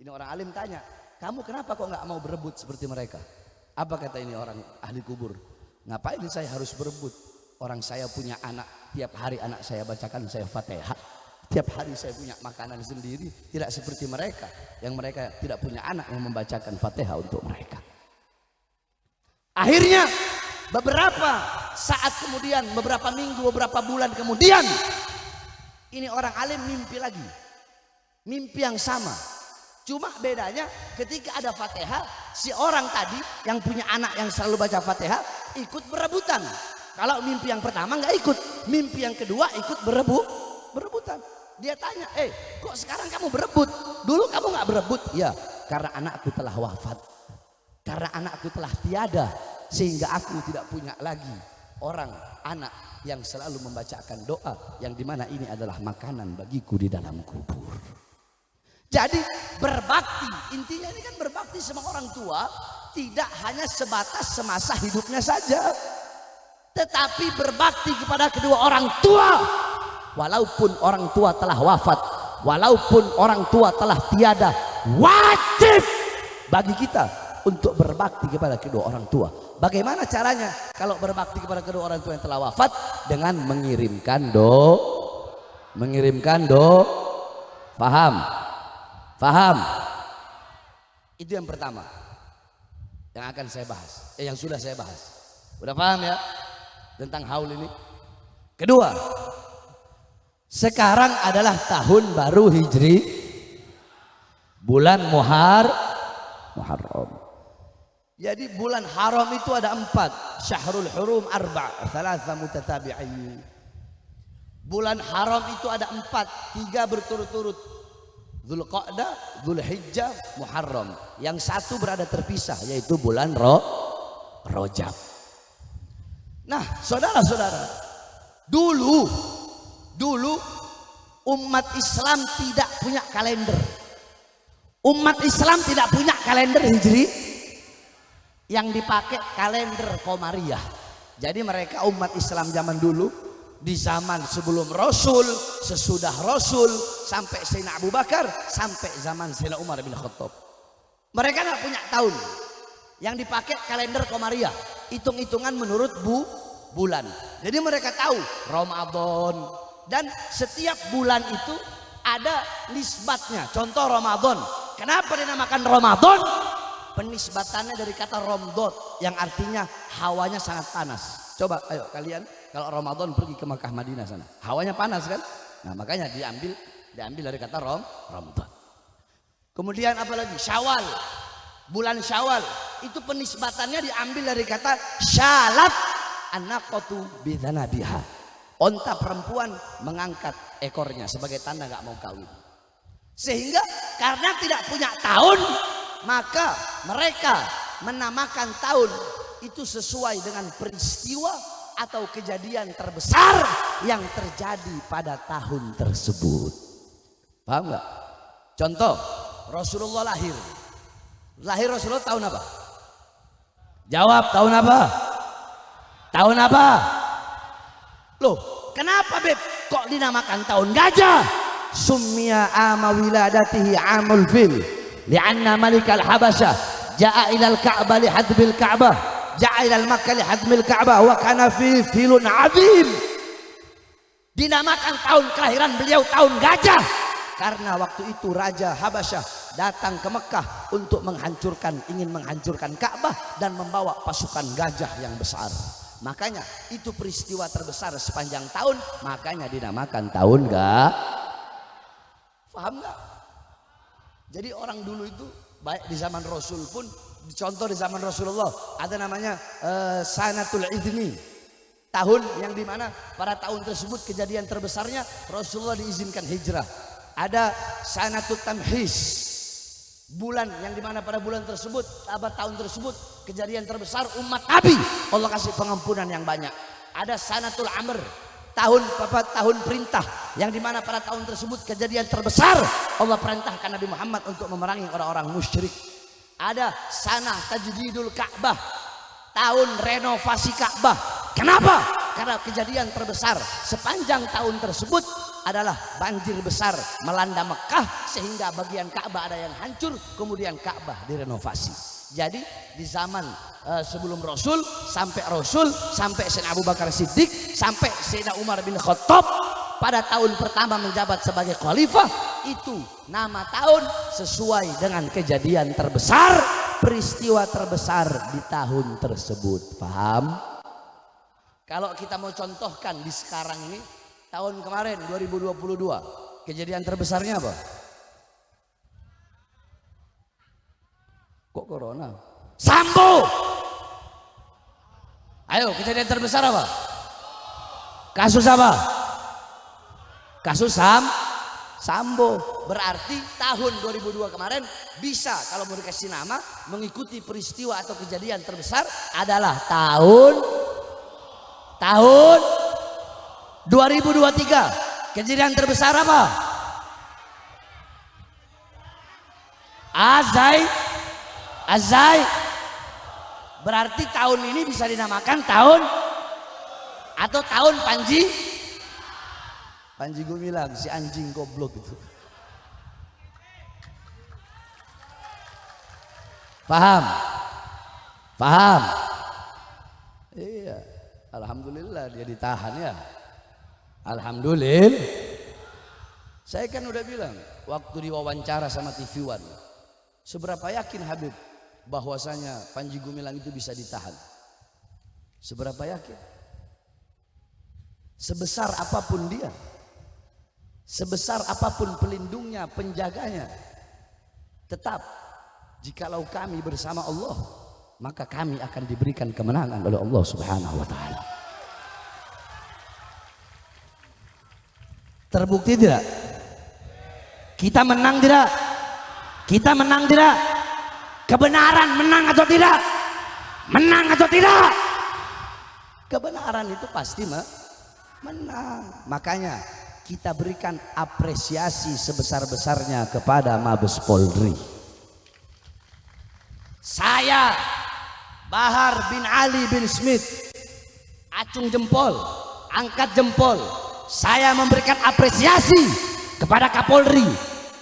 Ini orang alim tanya, kamu kenapa kok nggak mau berebut seperti mereka? Apa kata ini orang ahli kubur? Ngapain saya harus berebut? Orang saya punya anak, tiap hari anak saya bacakan saya Fatihah. Tiap hari saya punya makanan sendiri, tidak seperti mereka yang mereka tidak punya anak yang membacakan Fatihah untuk mereka. Akhirnya beberapa saat kemudian, beberapa minggu, beberapa bulan kemudian, ini orang alim mimpi lagi. Mimpi yang sama. Cuma bedanya ketika ada Fatihah, si orang tadi yang punya anak yang selalu baca Fatihah ikut berebutan. Kalau mimpi yang pertama nggak ikut, mimpi yang kedua ikut berebutan. Dia tanya, kok sekarang kamu berebut? Dulu kamu nggak berebut? Ya, karena anakku telah wafat, karena anakku telah tiada, sehingga aku tidak punya lagi orang anak yang selalu membacakan doa, yang dimana ini adalah makanan bagiku di dalam kubur. Jadi berbakti, intinya ini kan berbakti sama orang tua tidak hanya sebatas semasa hidupnya saja, tetapi berbakti kepada kedua orang tua. Walaupun orang tua telah wafat, walaupun orang tua telah tiada, wajib bagi kita untuk berbakti kepada kedua orang tua. Bagaimana caranya kalau berbakti kepada kedua orang tua yang telah wafat? Dengan mengirimkan Paham? Itu yang pertama yang akan saya bahas, yang sudah saya bahas. Udah paham ya tentang haul ini? Kedua, sekarang adalah tahun baru Hijri, bulan Muharram. Jadi bulan haram itu ada 4, Syahrul Hurum 4, 3 mutatabi'in. Bulan haram itu ada 4, 3 berturut-turut, Dzulqa'dah, Dzulhijjah, Muharram. Yang satu berada terpisah, yaitu bulan Rajab. Nah, saudara-saudara, dulu umat Islam tidak punya kalender. Umat Islam tidak punya kalender Hijri, yang dipakai kalender Komariah. Jadi mereka umat Islam zaman dulu, di zaman sebelum Rasul, sesudah Rasul, sampai Sayyidina Abu Bakar, sampai zaman Sayyidina Umar bin Khattab, mereka nggak punya tahun. Yang dipakai kalender Komariah, hitung-hitungan menurut bulan. Jadi mereka tahu Ramadan, dan setiap bulan itu ada nisbatnya. Contoh Ramadan, kenapa dinamakan Ramadan? Penisbatannya dari kata Romdot, yang artinya hawanya sangat panas. Coba ayo kalian kalau Ramadan pergi ke Makkah Madinah sana, hawanya panas kan? Nah makanya diambil dari kata Ramadan. Kemudian apalagi Syawal, bulan Syawal itu penisbatannya diambil dari kata syalat an-naqatu bidzanabiha. Onta perempuan mengangkat ekornya sebagai tanda gak mau kawin. Sehingga karena tidak punya tahun, maka mereka menamakan tahun itu sesuai dengan peristiwa atau kejadian terbesar yang terjadi pada tahun tersebut. Paham nggak? Contoh, Rasulullah lahir. Lahir Rasulullah tahun apa? Jawab, tahun apa? Tahun apa? Loh, kenapa Beb? Kok dinamakan tahun gajah? Summiya ama wiladatihi amul fil. Li'anna malikal habasyah ja'a ilal ka'bah lihadbil ka'bah. Ja'a ilal makkah lihadmil ka'bah. Wa kana fi filun azim. Dinamakan tahun kelahiran beliau tahun gajah. Karena waktu itu Raja Habasyah datang ke Mekah untuk ingin menghancurkan Ka'bah dan membawa pasukan gajah yang besar. Makanya itu peristiwa terbesar sepanjang tahun, makanya dinamakan tahun Paham nggak? Jadi orang dulu itu baik di zaman Rasul pun, contoh di zaman Rasulullah ada namanya Sanatul Idni, tahun yang dimana pada tahun tersebut kejadian terbesarnya Rasulullah diizinkan hijrah. Ada Sanatul Tamhis, bulan yang dimana pada bulan tersebut, tahun tersebut kejadian terbesar umat Nabi, Allah kasih pengampunan yang banyak. Ada Sanatul Amr, tahun perintah, yang dimana pada tahun tersebut kejadian terbesar Allah perintahkan Nabi Muhammad untuk memerangi orang-orang musyrik. Ada Sanah Tajdidul Ka'bah, tahun renovasi Ka'bah. Kenapa? Karena kejadian terbesar sepanjang tahun tersebut adalah banjir besar melanda Mekah sehingga bagian Ka'bah ada yang hancur, kemudian Ka'bah direnovasi. Jadi di zaman sebelum Rasul sampai Sayyidina Abu Bakar Siddiq sampai Sayyidina Umar bin Khattab pada tahun pertama menjabat sebagai khalifah, itu nama tahun sesuai dengan kejadian terbesar, peristiwa terbesar di tahun tersebut. Paham? Kalau kita mau contohkan di sekarang ini, tahun kemarin 2022 kejadian terbesarnya apa? Kok corona? Sambo. Ayo, kejadian terbesar apa? Kasus apa? Kasus Sambo. Berarti tahun 2002 kemarin bisa kalau mau dikasih nama mengikuti peristiwa atau kejadian terbesar adalah tahun 2023. Kejadian terbesar apa? Azai. Berarti tahun ini bisa dinamakan tahun atau tahun Panji Gumilang, si anjing goblok itu. Paham? Iya. Alhamdulillah dia ditahan ya. Alhamdulillah. Saya kan udah bilang waktu diwawancara sama TV One, seberapa yakin Habib bahwasanya Panji Gumilang itu bisa ditahan? Seberapa yakin? Sebesar apapun dia, sebesar apapun pelindungnya, penjaganya, tetap jikalau kami bersama Allah, maka kami akan diberikan kemenangan oleh Allah Subhanahu wa taala. Terbukti tidak? Kita menang tidak? Kita menang tidak? Kebenaran menang atau tidak? Menang atau tidak? Kebenaran itu pasti menang. Makanya kita berikan apresiasi sebesar-besarnya kepada Mabes Polri. Saya Bahar bin Ali bin Smith acung jempol, angkat jempol. Saya memberikan apresiasi kepada Kapolri,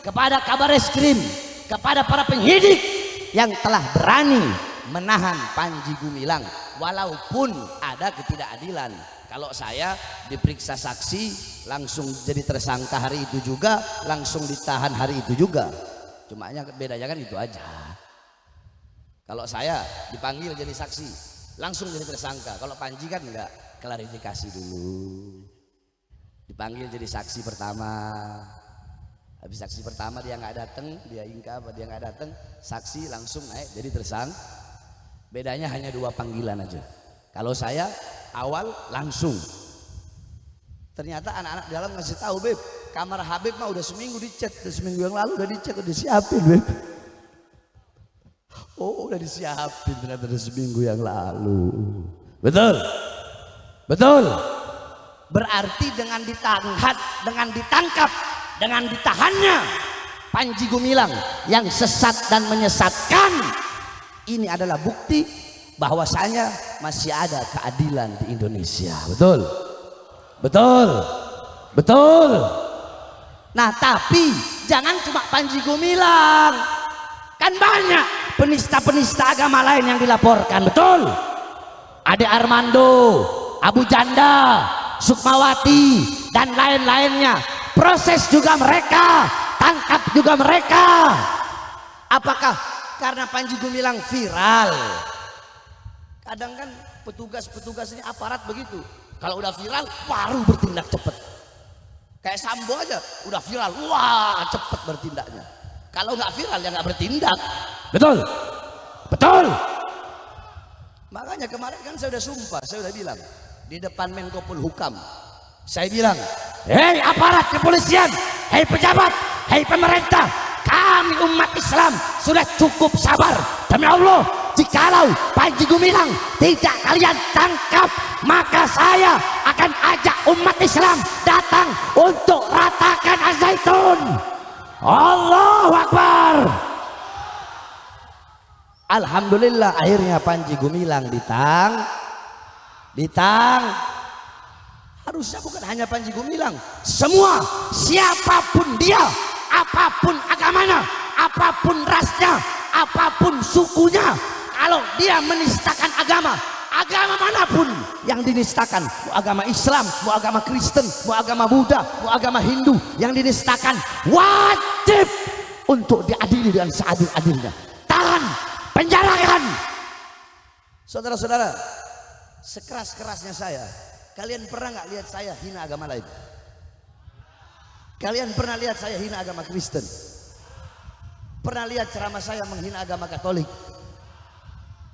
kepada Kabar Eskrim, kepada para penyidik yang telah berani menahan Panji Gumilang walaupun ada ketidakadilan. Kalau saya diperiksa saksi langsung jadi tersangka hari itu juga, langsung ditahan hari itu juga. Cuma bedanya kan itu aja. Kalau saya dipanggil jadi saksi langsung jadi tersangka. Kalau Panji kan enggak, klarifikasi dulu. Dipanggil jadi saksi pertama, habis saksi pertama dia nggak datang, dia ingkar apa dia nggak datang, saksi langsung naik jadi tersangka. Bedanya hanya 2 panggilan aja. Kalau saya awal langsung, ternyata anak-anak dalam ngasih tahu, Beb, kamar Habib mah udah seminggu dicek, seminggu yang lalu udah dicek, udah siapin, Beb. Oh, udah disiapin ternyata udah seminggu yang lalu. Betul, betul. Berarti dengan ditangkap, dengan ditahannya Panji Gumilang yang sesat dan menyesatkan. Ini adalah bukti bahwasanya masih ada keadilan di Indonesia. Betul? Betul? Betul? Nah, tapi jangan cuma Panji Gumilang, kan banyak penista-penista agama lain yang dilaporkan. Betul? Ade Armando, Abu Janda, Sukmawati, dan lain-lainnya. Proses juga mereka, tangkap juga mereka. Apakah karena Panji Gumilang viral? Kadang kan petugas-petugas ini aparat begitu, kalau udah viral baru bertindak cepat. Kayak Sambo aja udah viral, wah cepet bertindaknya. Kalau nggak viral ya nggak bertindak. Betul? Betul? Makanya kemarin kan saya udah sumpah, saya udah bilang di depan Menko Polhukam, saya bilang, hei aparat kepolisian, hei pejabat, hei pemerintah, kami umat Islam sudah cukup sabar. Demi Allah, jikalau Panji Gumilang tidak kalian tangkap, maka saya akan ajak umat Islam datang untuk ratakan Az-Zaitun. Allahu Akbar. Alhamdulillah akhirnya Panji Gumilang ditang. Harusnya bukan hanya Panji Gumilang, semua, siapapun dia, apapun agamanya, apapun rasnya, apapun sukunya, kalau dia menistakan agama manapun yang dinistakan, mau agama Islam, mau agama Kristen, mau agama Buddha, mau agama Hindu, yang dinistakan wajib untuk diadili dengan seadil-adilnya. Tahan, penjarakan. Saudara-saudara, sekeras-kerasnya saya, kalian pernah nggak lihat saya hina agama lain? Kalian pernah lihat saya hina agama Kristen? Pernah lihat ceramah saya menghina agama Katolik?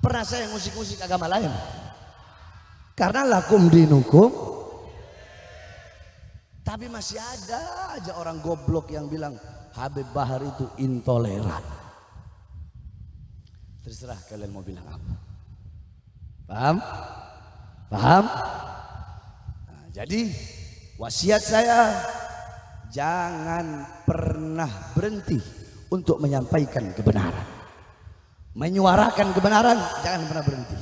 Pernah saya musik-musik agama lain? Karena lakum dinukum. Tapi masih ada aja orang goblok yang bilang Habib Bahar itu intoleran. Terserah kalian mau bilang apa. Paham? Paham? Nah, jadi wasiat saya, jangan pernah berhenti untuk menyampaikan kebenaran, menyuarakan kebenaran, jangan pernah berhenti.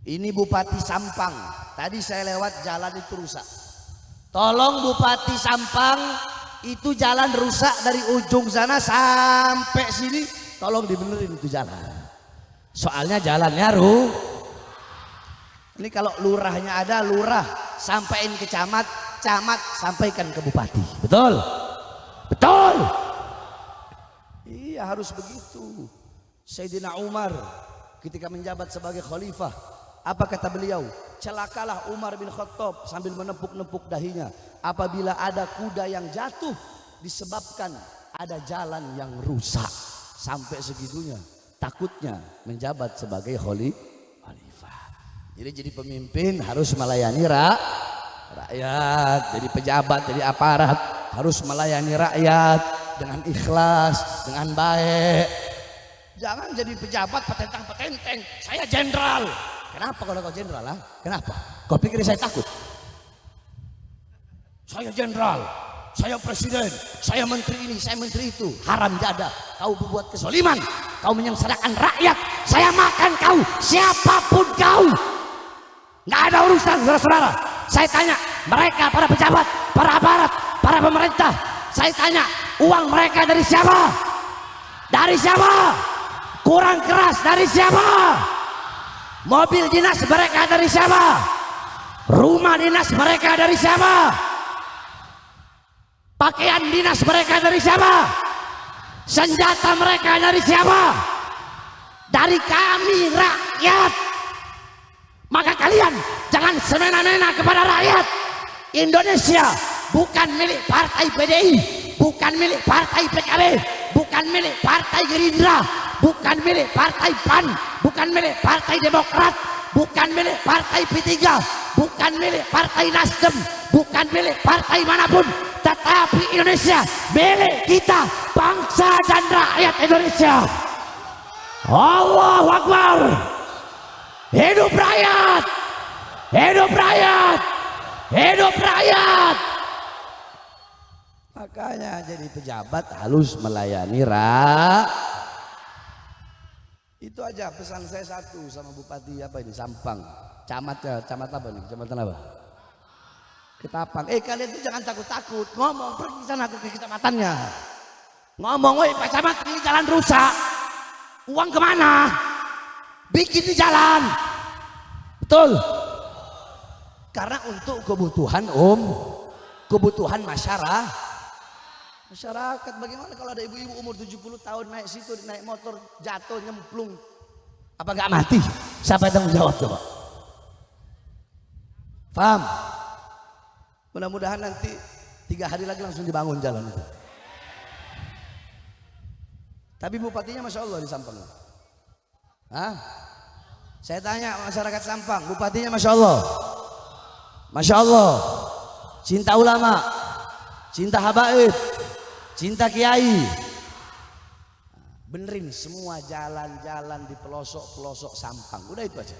Ini Bupati Sampang, tadi saya lewat jalan itu rusak. Tolong Bupati Sampang, itu jalan rusak dari ujung sana sampai sini, tolong dibenerin itu jalan. Soalnya jalannya ini kalau lurahnya ada, lurah sampaikan ke camat, camat sampaikan ke bupati. Betul? Betul? Iya, harus begitu. Sayyidina Umar ketika menjabat sebagai khalifah, apa kata beliau? Celakalah Umar bin Khattab sambil menepuk-nepuk dahinya apabila ada kuda yang jatuh disebabkan ada jalan yang rusak. Sampai segitunya takutnya menjabat sebagai khalifah. Jadi pemimpin harus melayani rakyat, jadi pejabat, jadi aparat harus melayani rakyat dengan ikhlas, dengan baik. Jangan jadi pejabat petentang-petenteng, saya jenderal. Kenapa kalau kau jenderal? Kenapa? Kau pikir saya takut? Saya jenderal, saya presiden, saya menteri ini, saya menteri itu. Haram jada, kau berbuat kezaliman, kau menyengsarakan rakyat, saya makan kau, siapapun kau. Nggak ada urusan, saudara-saudara. Saya tanya mereka, para pejabat, para aparat, para pemerintah, saya tanya uang mereka dari siapa? Dari siapa? Kurang keras dari siapa? Mobil dinas mereka dari siapa? Rumah dinas mereka dari siapa? Pakaian dinas mereka dari siapa? Senjata mereka dari siapa? Dari kami rakyat. Maka kalian jangan semena-mena kepada rakyat. Indonesia bukan milik partai PDI, bukan milik partai PKB, bukan milik partai Gerindra, bukan milik partai PAN, bukan milik partai Demokrat, bukan milik partai P3, bukan milik partai Nasdem, bukan milik partai manapun, tetapi Indonesia milik kita, bangsa dan rakyat Indonesia. Allahu Akbar. Hidup rakyat, hidup rakyat, hidup rakyat. Makanya jadi pejabat harus melayani itu aja pesan saya satu sama Bupati apa ini Sampang, camat apa nih, kecamatan apa? Ketapang. Kalian tuh jangan takut-takut, ngomong pergi sana ke kecamatannya. Ngomong, woi Pak Camat ini jalan rusak. Uang kemana? Bikin di jalan. Betul. Karena untuk kebutuhan kebutuhan masyarakat. Bagaimana kalau ada ibu-ibu umur 70 tahun naik situ, naik motor jatuh nyemplung, apa nggak mati? Siapa yang tanggung jawab coba? Paham? Mudah-mudahan nanti 3 hari lagi langsung dibangun jalan itu. Tapi bupatinya Masya Allah di Sampang. Hah? Saya tanya masyarakat Sampang, bupatinya Masya Allah. Masya Allah. Cinta ulama, cinta habaib, cinta kiai. Benerin semua jalan-jalan di pelosok-pelosok Sampang. Udah itu aja.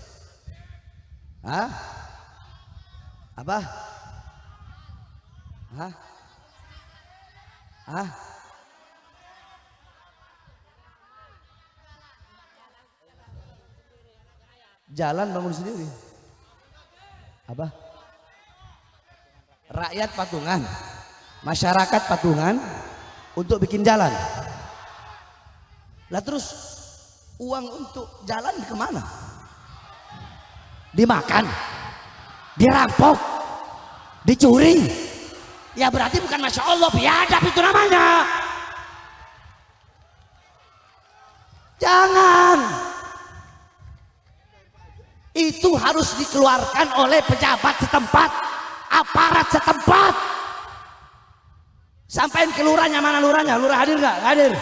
Hah? Apa? Hah? Hah? Jalan bangun sendiri. Apa? Rakyat patungan, masyarakat patungan untuk bikin jalan. Lah terus uang untuk jalan kemana? Dimakan, dirampok, dicuri. Ya berarti bukan Masya Allah, biadab itu namanya. Jangan. Itu harus dikeluarkan oleh pejabat setempat, aparat setempat. Sampai ke lurahnya, mana lurahnya? Lurah hadir nggak? Nggak hadir.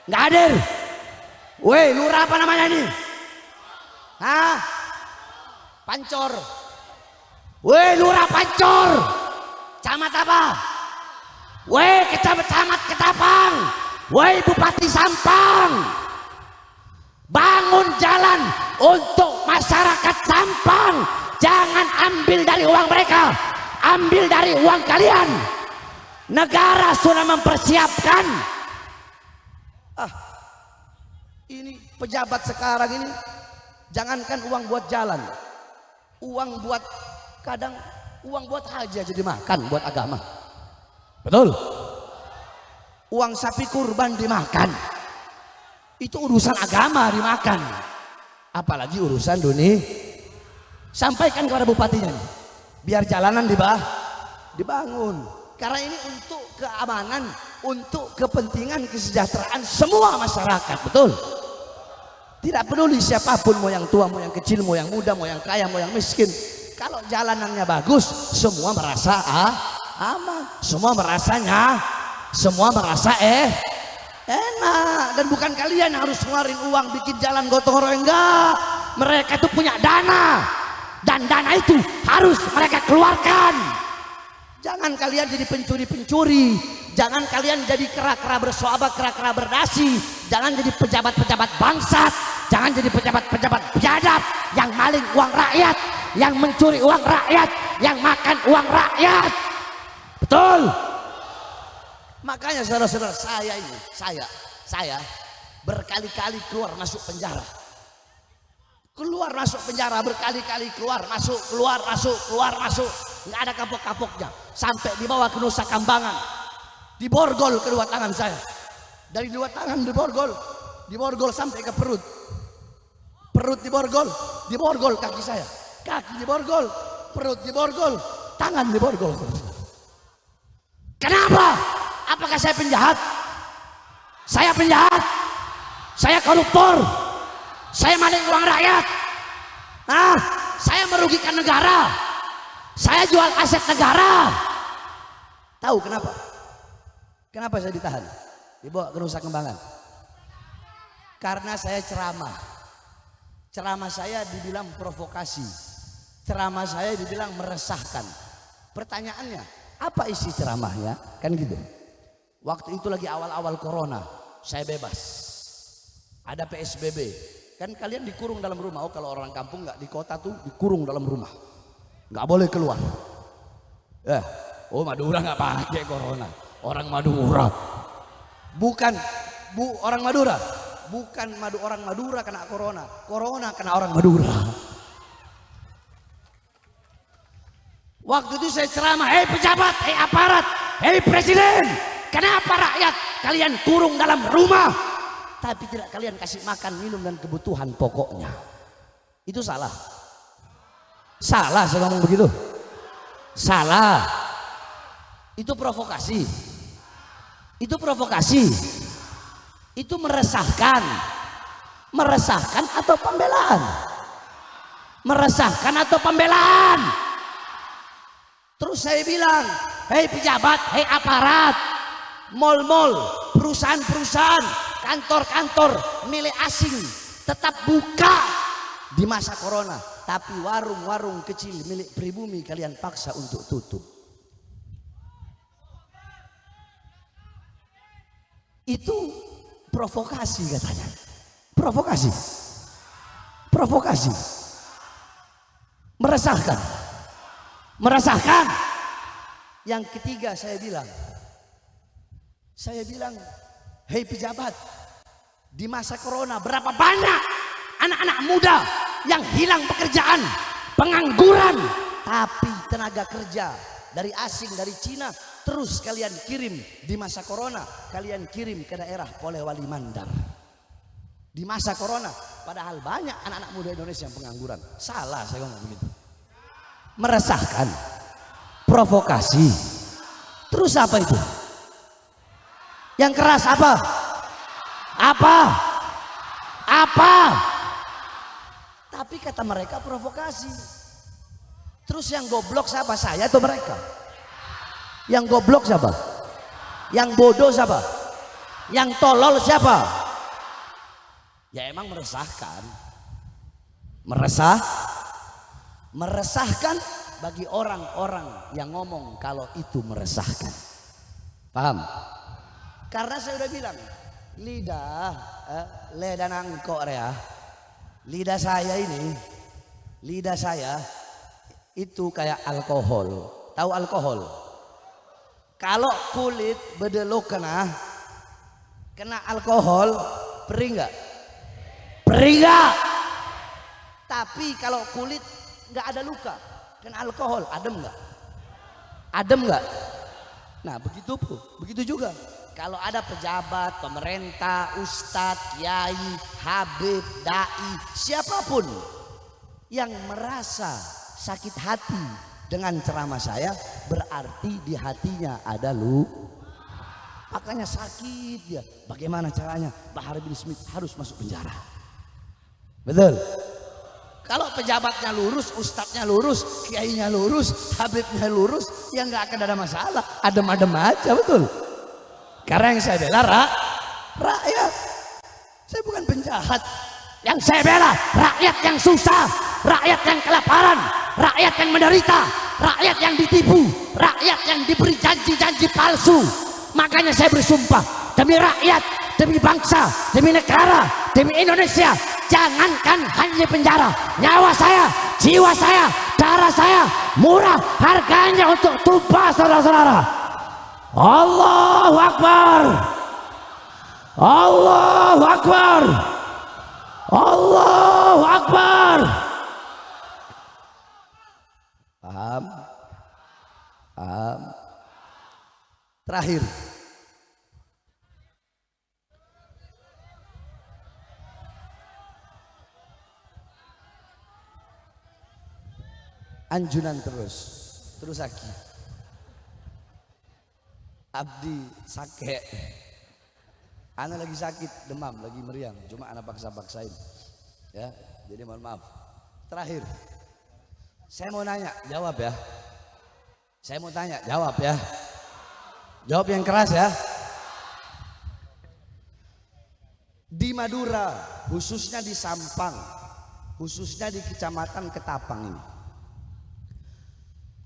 Nggak hadir. Woi, lurah apa namanya ini? Hah? Pancor. Woi, lurah Pancor. Camat apa? Woi, camat Ketapang. Woi, Bupati Sampang. Bangun jalan untuk masyarakat Sampang. Jangan ambil dari uang mereka, ambil dari uang kalian. Negara sudah mempersiapkan. Ini pejabat sekarang ini, jangankan uang buat jalan, uang buat kadang uang buat haji aja dimakan buat agama. Betul. Uang sapi kurban dimakan. Itu urusan agama dimakan. Apalagi urusan dunia. Sampaikan kepada bupatinya nih, biar jalanan dibangun. Karena ini untuk keamanan, untuk kepentingan kesejahteraan semua masyarakat, betul? Tidak peduli siapapun, mau yang tua, mau yang kecil, mau yang muda, mau yang kaya, mau yang miskin. Kalau jalanannya bagus, semua merasa aman, semua merasa enak. Dan bukan kalian yang harus ngeluarin uang bikin jalan gotong royong, enggak. Mereka itu punya dana, dan dana itu harus mereka keluarkan. Jangan kalian jadi pencuri-pencuri, jangan kalian jadi kera-kera bersoabah, kera-kera berdasi, jangan jadi pejabat-pejabat bangsat, jangan jadi pejabat-pejabat biadab yang maling uang rakyat, yang mencuri uang rakyat, yang makan uang rakyat. Betul? Makanya saudara-saudara, saya berkali-kali keluar masuk penjara. Keluar masuk penjara berkali-kali, keluar masuk, keluar masuk, keluar masuk, nggak ada kapok-kapoknya. Sampai dibawa ke Nusa Kambangan, diborgol kedua tangan saya, dari dua tangan diborgol sampai ke perut diborgol kaki saya, kaki diborgol, perut diborgol, tangan diborgol. Kenapa? Apakah saya penjahat? Saya penjahat? Saya koruptor? Saya maling uang rakyat? Saya merugikan negara? Saya jual aset negara? Tahu kenapa? Kenapa saya ditahan? Dibawa ke Nusa Kambangan? Karena saya ceramah. Ceramah saya dibilang provokasi. Ceramah saya dibilang meresahkan. Pertanyaannya, apa isi ceramahnya? Kan gitu. Waktu itu lagi awal-awal corona, saya bebas. Ada PSBB. Kan kalian dikurung dalam rumah. Oh, kalau orang kampung nggak di kota tuh dikurung dalam rumah, nggak boleh keluar. Oh, Madura nggak pakai corona. orang Madura. Bukan orang Madura. Bukan orang Madura kena corona. Corona kena orang Madura. Waktu itu saya ceramah, hei pejabat, hei aparat, hei presiden, kenapa rakyat kalian kurung dalam rumah tapi tidak kalian kasih makan, minum dan kebutuhan pokoknya? Itu salah. Salah saya ngomong begitu. Salah. Itu provokasi. Itu provokasi. Itu meresahkan. Meresahkan atau pembelaan? Meresahkan atau pembelaan? Terus saya bilang, hei pejabat, hei aparat, mal-mal, perusahaan-perusahaan, kantor-kantor milik asing tetap buka di masa corona, tapi warung-warung kecil milik pribumi kalian paksa untuk tutup. Itu provokasi katanya. Provokasi. Provokasi. Meresahkan. Meresahkan. Yang ketiga saya bilang, hei pejabat, di masa corona berapa banyak anak-anak muda yang hilang pekerjaan, pengangguran, tapi tenaga kerja dari asing, dari Cina terus kalian kirim di masa corona, kalian kirim ke daerah Polewali Mandar di masa corona, padahal banyak anak-anak muda Indonesia yang pengangguran. Salah saya ngomong begitu. Meresahkan, provokasi. Terus apa itu? Yang keras apa? Apa? Tapi kata mereka provokasi. Terus yang goblok siapa? Saya atau mereka? Yang goblok siapa? Yang bodoh siapa? Yang tolol siapa? Ya emang meresahkan. Meresahkan bagi orang-orang yang ngomong kalau itu meresahkan. Paham? Karena saya udah bilang, lidah nangkok ya. Lidah saya itu kayak alkohol. Tahu alkohol? Kalau kulit bedelok kena alkohol, perih nggak? Perih nggak? Tapi kalau kulit nggak ada luka, kena alkohol, adem nggak? Adem nggak? Nah begitu juga. Kalau ada pejabat, pemerintah, ustadz, kiai, habib, dai, siapapun yang merasa sakit hati dengan ceramah saya, berarti di hatinya ada makanya sakit dia. Bagaimana caranya? Bahar bin Smith harus masuk penjara. Betul? Kalau pejabatnya lurus, ustadznya lurus, kiainya lurus, habibnya lurus, ya nggak akan ada masalah. Adem-adem aja, betul? Karena yang saya bela rakyat. Saya bukan penjahat. Yang saya bela rakyat yang susah, rakyat yang kelaparan, rakyat yang menderita, rakyat yang ditipu, rakyat yang diberi janji-janji palsu. Makanya saya bersumpah demi rakyat, demi bangsa, demi negara, demi Indonesia, jangankan hanya penjara, nyawa saya, jiwa saya, darah saya murah harganya untuk tumpah, saudara-saudara. Allahu Akbar, Allahu Akbar, Allahu Akbar. Paham? Terakhir, anjunan terus lagi. Abdi sakit, anak lagi sakit, demam, lagi meriang, cuma anak paksain, ya. Jadi mohon maaf. Terakhir, saya mau nanya, jawab ya. Saya mau tanya, jawab ya. Jawab yang keras ya. Di Madura, khususnya di Sampang, khususnya di Kecamatan Ketapang ini,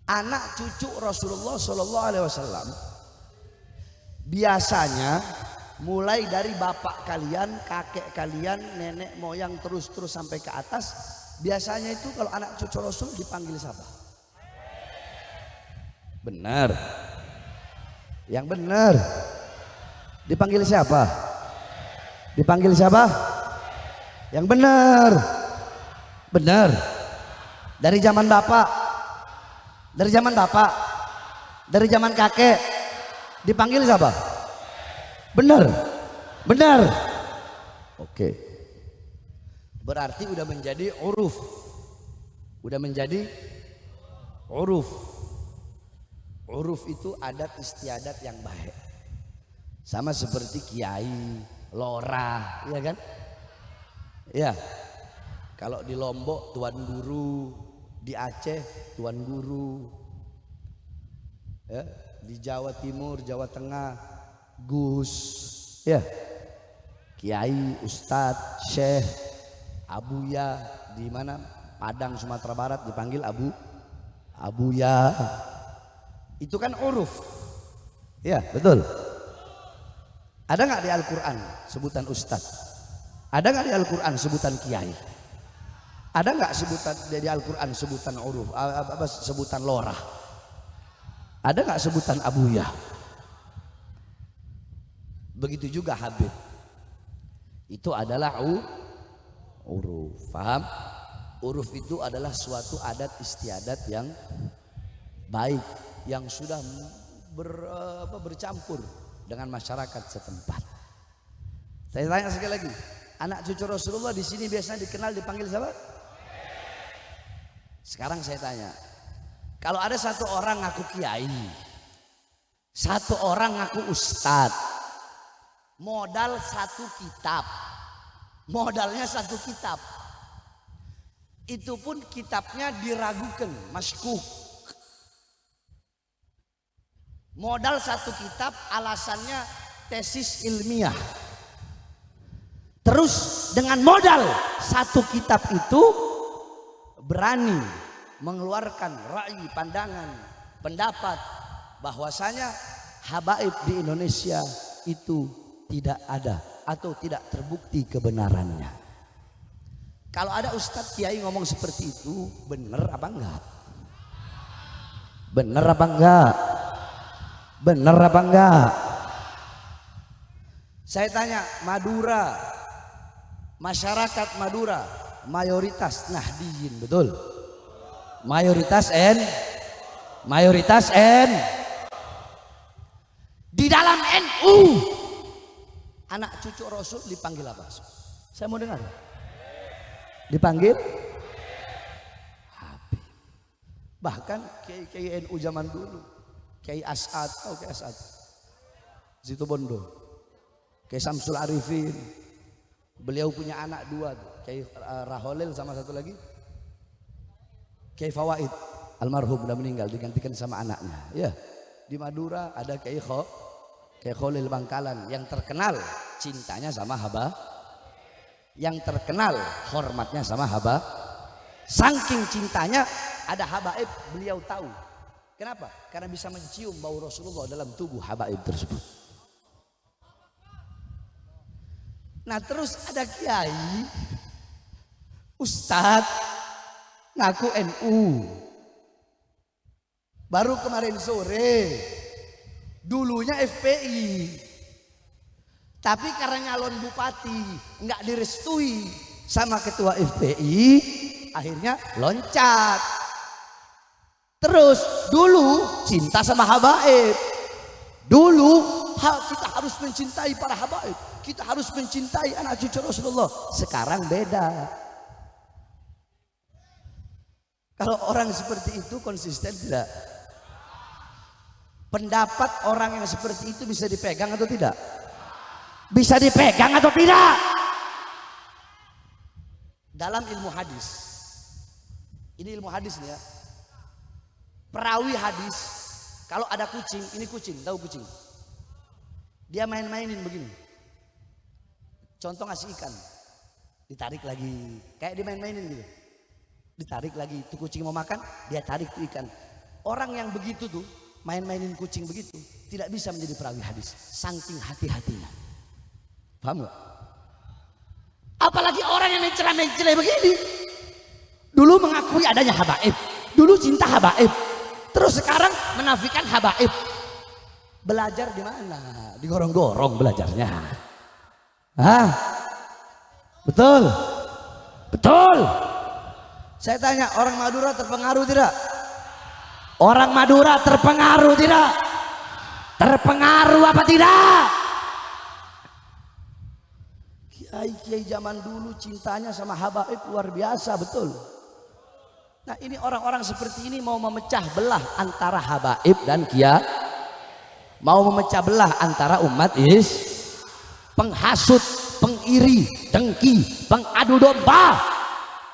anak cucu Rasulullah Shallallahu Alaihi Wasallam biasanya mulai dari bapak kalian, kakek kalian, nenek moyang terus sampai ke atas, biasanya itu kalau anak cucu Rasul dipanggil siapa? Benar. Yang benar. Dipanggil siapa? Dipanggil siapa? Yang benar. Benar. Dari zaman bapak. Dari zaman bapak. Dari zaman kakek. Dipanggil siapa? Benar. Benar. Oke. Berarti udah menjadi uruf. Udah menjadi uruf. Uruf itu adat istiadat yang baik. Sama seperti kiai, lorah, ya kan? Ya. Kalau di Lombok tuan guru, di Aceh tuan guru. Ya, di Jawa Timur, Jawa Tengah Gus, ya. Kiai, ustadz, syekh, abuya, di mana? Padang Sumatera Barat dipanggil abuya. Itu kan uruf. Ya, betul. Ada nggak di Al-Quran sebutan ustadz? Ada nggak di Al-Quran sebutan kiai? Ada nggak sebutan di Al-Quran sebutan uruf? Sebutan lorah? Ada nggak sebutan abuya? Begitu juga Habib. Itu adalah uruf. Paham? Uruf itu adalah suatu adat istiadat yang baik, yang sudah bercampur dengan masyarakat setempat. Saya tanya sekali lagi, anak cucu Rasulullah di sini biasanya dikenal dipanggil siapa? Sekarang saya tanya, kalau ada satu orang ngaku kiai, satu orang ngaku ustadz, modal satu kitab, modalnya satu kitab, itu pun kitabnya diragukan, masykuh. Modal satu kitab alasannya tesis ilmiah. Terus dengan modal satu kitab itu berani mengeluarkan ra'yi, pandangan, pendapat bahwasanya habaib di Indonesia itu tidak ada atau tidak terbukti kebenarannya. Kalau ada ustadz kiai ngomong seperti itu, benar apa enggak? Benar apa enggak? Benar apa enggak? Saya tanya, Madura, masyarakat Madura mayoritas Nahdiyin, betul? Mayoritas di dalam NU anak cucu Rasul dipanggil apa? Saya mau dengar. Dipanggil Habib. Bahkan kiai NU zaman dulu, Kiai As'ad, tahu Kiai As'ad? Situbondo. Kiai Samsul Arifin. Beliau punya anak dua, Kiai Raholil sama satu lagi Kiai Fawaid. Almarhum udah meninggal, digantikan sama anaknya. Ya, di Madura ada Kiai Kholil Bangkalan yang terkenal cintanya sama haba, yang terkenal hormatnya sama haba. Saking cintanya ada habaib beliau tahu. Kenapa? Karena bisa mencium bau Rasulullah dalam tubuh habaib tersebut. Nah terus ada kiai, ustadz, ngaku NU. Baru kemarin sore, dulunya FPI. Tapi karena nyalon bupati nggak direstui sama ketua FPI, akhirnya loncat. Terus dulu cinta sama habaib. Dulu kita harus mencintai para habaib. Kita harus mencintai anak cucu Rasulullah. Sekarang beda. Kalau orang seperti itu konsisten tidak? Pendapat orang yang seperti itu bisa dipegang atau tidak? Bisa dipegang atau tidak? Dalam ilmu hadis. Ini ilmu hadis nih ya. Perawi hadis, kalau ada kucing, ini kucing, tahu kucing? Dia main-mainin begini. Contoh ngasih ikan, ditarik lagi, kayak dimain-mainin gitu. Ditarik lagi, itu kucing mau makan, dia tarik tuh ikan. Orang yang begitu tuh, main-mainin kucing begitu, tidak bisa menjadi perawi hadis, saking hati-hatinya. Paham gak? Apalagi orang yang mencela-mencela begini. Dulu mengakui adanya habaib, dulu cinta habaib. Terus sekarang menafikan habaib. Belajar di mana? Digorong-gorong belajarnya. Hah? Betul? Betul? Saya tanya, orang Madura terpengaruh tidak? Orang Madura terpengaruh tidak? Terpengaruh apa tidak? Kiai-kiai zaman dulu cintanya sama habaib luar biasa, betul. Nah ini orang-orang seperti ini mau memecah belah antara habaib dan kiai, mau memecah belah antara umat penghasut, pengiri, dengki, pengadu domba.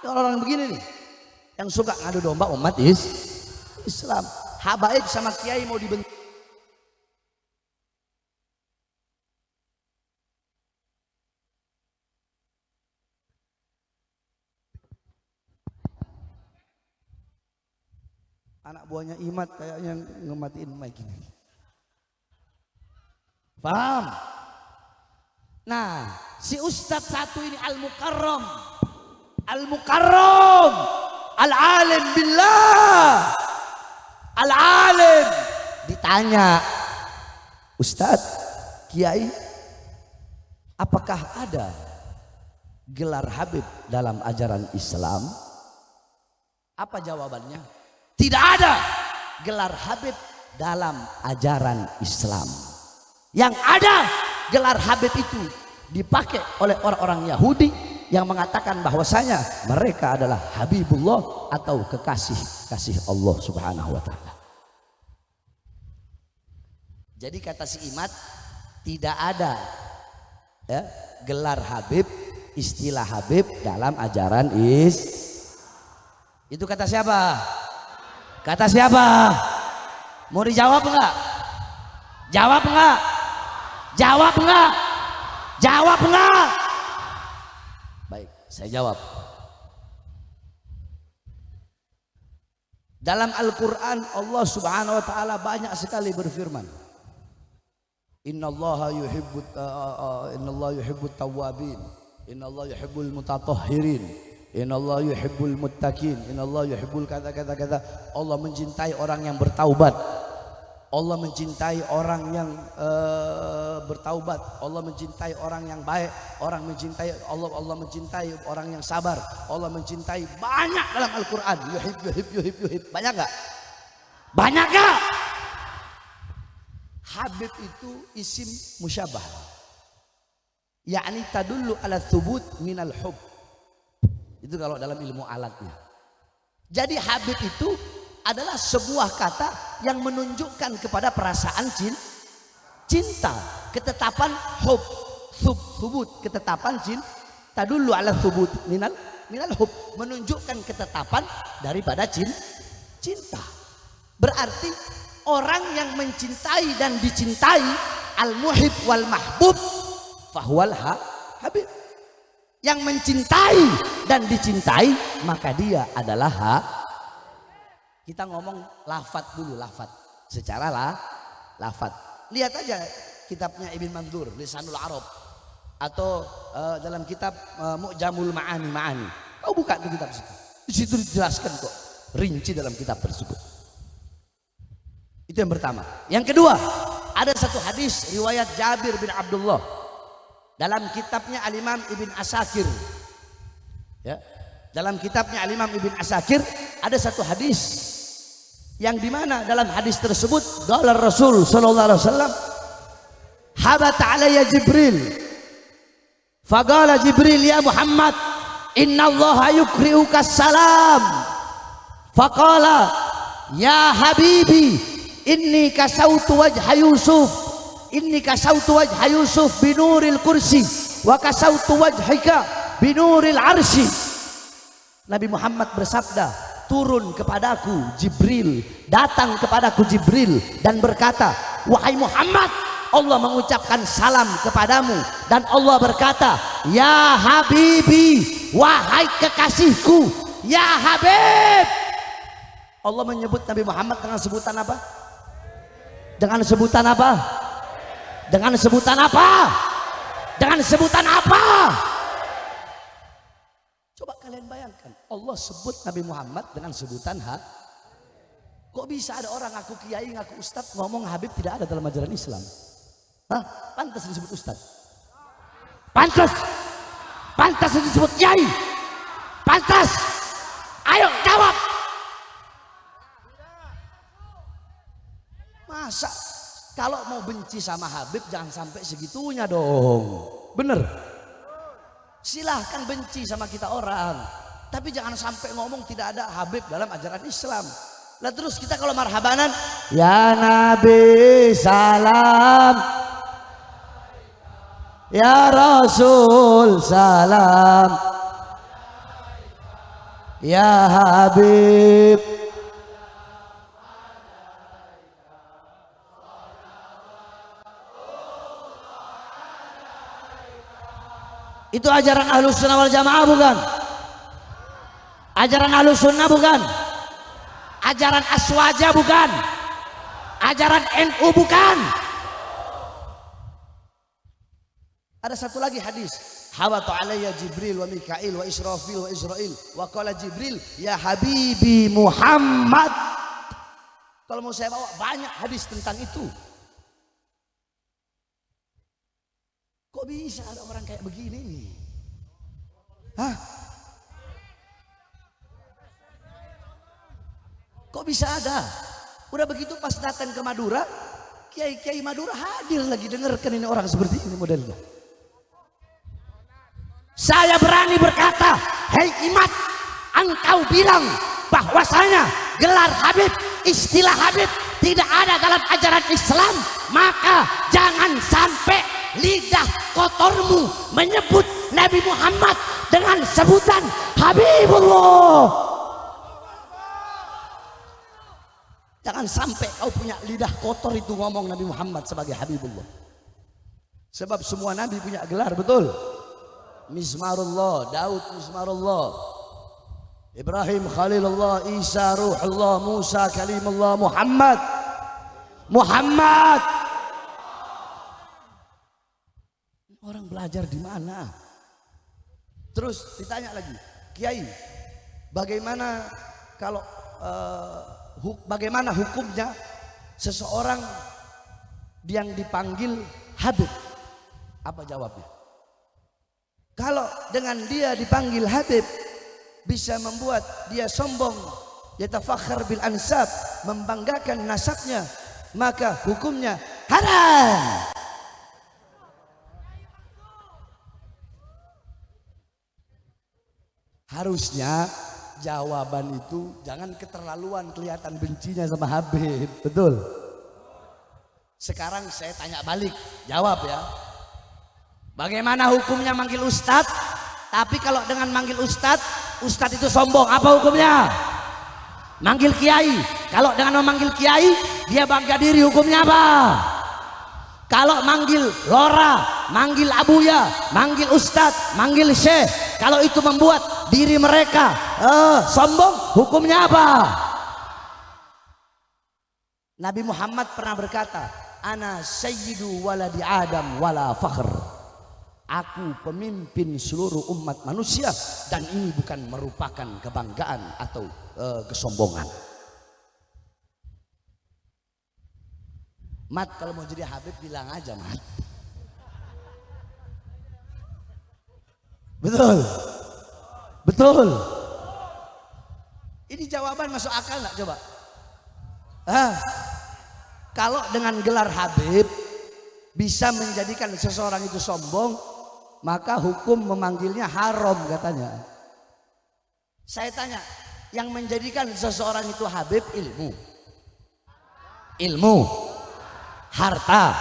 Ini orang-orang begini nih yang suka ngadu domba umat Islam. Habaib sama kiai mau dibentuk. Anak buahnya Imat kayaknya ngematiin mic ini. Paham? Nah, si Ustadz satu ini Al-Mukarram, Al-Alim billah, Al-Alim. Ditanya, Ustadz, Kiai, apakah ada gelar Habib dalam ajaran Islam? Apa jawabannya? Tidak ada gelar Habib dalam ajaran Islam. Yang ada gelar Habib itu dipakai oleh orang-orang Yahudi yang mengatakan bahwasanya mereka adalah Habibullah atau kekasih Allah Subhanahu wa taala. Jadi kata si Imat, tidak ada ya, gelar Habib, istilah Habib dalam ajaran Itu kata siapa? Kata siapa? Mau dijawab enggak? Jawab enggak? Jawab enggak? Jawab enggak? Baik, saya jawab. Dalam Al-Quran Allah Subhanahu wa taala banyak sekali berfirman. Innallaha yuhibbut tawwabin, innallaha yuhibbul mutatahhirin, innallaha yuhibbul muttaqin, innallaha yuhibbul kata. Allah mencintai orang yang bertaubat. Allah mencintai orang yang bertaubat. Allah mencintai orang yang baik. Allah mencintai orang yang sabar. Allah mencintai banyak dalam Al-Quran. Yuhib. Banyak gak? Banyak gak? Habib itu isim musyabah, yakni tadullu ala thubut minal hub. Itu kalau dalam ilmu alatnya. Jadi Habib itu adalah sebuah kata yang menunjukkan kepada perasaan cinta, ketetapan hub, thubut, ketetapan cinta dulu ala thubut minal hub, menunjukkan ketetapan daripada cinta. Berarti orang yang mencintai dan dicintai, al-muhib wal mahbub fahuwal habib. Yang mencintai dan dicintai maka dia adalah Kita ngomong lafat dulu, lafat secara lafat. Lihat aja kitabnya Ibn Mandur, Lisanul Arab, atau dalam kitab Mu'jamul Ma'ani. Kau buka tuh kitab situ. Di situ dijelaskan kok rinci dalam kitab tersebut. Itu yang pertama. Yang kedua, ada satu hadis riwayat Jabir bin Abdullah dalam kitabnya Al-Imam Ibn Asakir. Ya, dalam kitabnya Al-Imam Ibn Asakir ada satu hadis yang dimana dalam hadis tersebut qala Rasul sallallahu alaihi wasallam habata alayya Jibril faqala Jibril ya Muhammad innallaha yukri'uka salam faqala ya habibi inni kasautu wajha Yusuf binuril kursi wa kasautu wajhika binuril arsy. Nabi Muhammad bersabda, turun kepadaku Jibril, datang kepadaku Jibril dan berkata, wahai Muhammad, Allah mengucapkan salam kepadamu dan Allah berkata, ya habibi, wahai kekasihku, ya Habib. Allah menyebut Nabi Muhammad dengan sebutan apa? Dengan sebutan apa? Dengan sebutan apa? Dengan sebutan apa? Coba kalian bayangkan, Allah sebut Nabi Muhammad dengan sebutan Kok bisa ada orang ngaku kiai, ngaku ustadz, ngomong Habib tidak ada dalam ajaran Islam? Hah? Pantas disebut ustadz? Pantas? Pantas disebut kiai? Pantas? Ayo jawab. Masa kalau mau benci sama Habib jangan sampai segitunya dong. Bener? Silahkan benci sama kita orang, tapi jangan sampai ngomong tidak ada Habib dalam ajaran Islam. Lah terus kita kalau marhabanan, ya Nabi salam, ya Rasul salam, ya Habib. Itu ajaran Ahlus Sunnah wal Jamaah bukan? Ajaran Ahlus Sunnah bukan? Ajaran Aswaja bukan? Ajaran NU bukan? Ada satu lagi hadis, hawatu alayya Jibril wa Mikail wa Israfil wa Israil wa qala Jibril ya Habibi Muhammad. Kalau mau saya bawa banyak hadis tentang itu. Kok bisa ada orang kayak begini nih? Hah? Kok bisa ada? Udah begitu pas datang ke Madura, kiai-kiai Madura hadir lagi, dengarkan ini orang seperti ini modelnya. Saya berani berkata, hei Imat, engkau bilang bahwasanya gelar Habib, istilah Habib tidak ada dalam ajaran Islam, maka jangan sampai lidah kotormu menyebut Nabi Muhammad dengan sebutan Habibullah. Jangan sampai kau punya lidah kotor itu ngomong Nabi Muhammad sebagai Habibullah. Sebab semua Nabi punya gelar, betul? Mizmarullah, Daud Mizmarullah, Ibrahim Khalilullah, Isa Ruhullah, Musa Kalimullah, Muhammad. Orang belajar di mana? Terus ditanya lagi, Kiai, bagaimana kalau bagaimana hukumnya seseorang yang dipanggil Habib? Apa jawabnya? Kalau dengan dia dipanggil Habib bisa membuat dia sombong, yatafakhar bil ansab, membanggakan nasabnya, maka hukumnya haram. Harusnya jawaban itu jangan keterlaluan kelihatan bencinya sama Habib, betul? Sekarang saya tanya balik, jawab ya. Bagaimana hukumnya manggil ustadz? Tapi kalau dengan manggil ustadz itu sombong, apa hukumnya? Manggil kiai, kalau dengan memanggil kiai dia bangga diri, hukumnya apa? Kalau manggil lora, manggil abuya, manggil ustadz, manggil syekh, kalau itu membuat diri mereka sombong, hukumnya apa? Nabi Muhammad pernah berkata, ana sayyidu waladi Adam wala fakhr. Aku pemimpin seluruh umat manusia dan ini bukan merupakan kebanggaan atau kesombongan. Mat, kalau mau jadi Habib bilang aja, Mat. Betul. Betul. Ini jawaban masuk akal nggak coba? Kalau dengan gelar Habib bisa menjadikan seseorang itu sombong, maka hukum memanggilnya haram katanya. Saya tanya, yang menjadikan seseorang itu Habib ilmu, harta,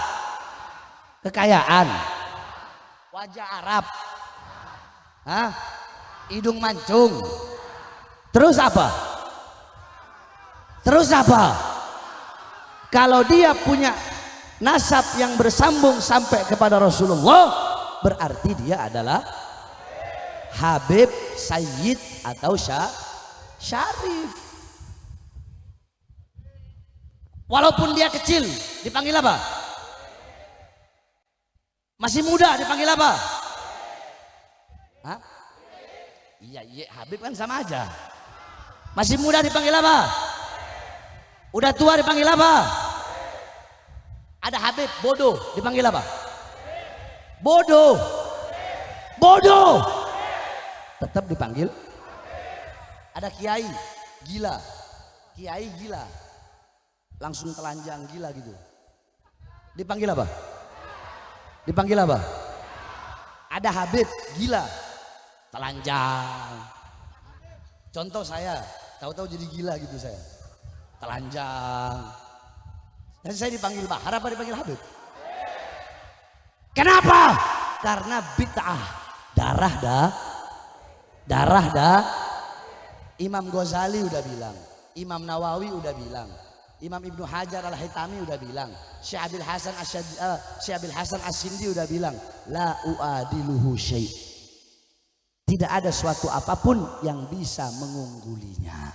kekayaan, wajah Arab, hidung mancung, terus apa? Kalau dia punya nasab yang bersambung sampai kepada Rasulullah, berarti dia adalah Habib, Sayyid atau Syarif. Walaupun dia kecil dipanggil apa? Masih muda dipanggil apa? Iya, Habib kan sama aja. Masih muda dipanggil apa? Udah tua dipanggil apa? Ada Habib bodoh dipanggil apa? Bodoh. Bodoh. Tetap dipanggil. Ada kiai gila. Kiai gila. Langsung telanjang gila gitu. Dipanggil apa? Dipanggil apa? Ada Habib gila. Telanjang. Contoh saya, tahu-tahu jadi gila gitu saya. Telanjang. Dan saya dipanggil Bahar apa dipanggil Habib? Kenapa? Karena bid'ah. Darah dah. Imam Ghazali udah bilang, Imam Nawawi udah bilang, Imam Ibnu Hajar Al-Haytami udah bilang, Syekh Abil Hasan As-Sindi udah bilang, la uadiluhu syai'. Tidak ada suatu apapun yang bisa mengunggulinya.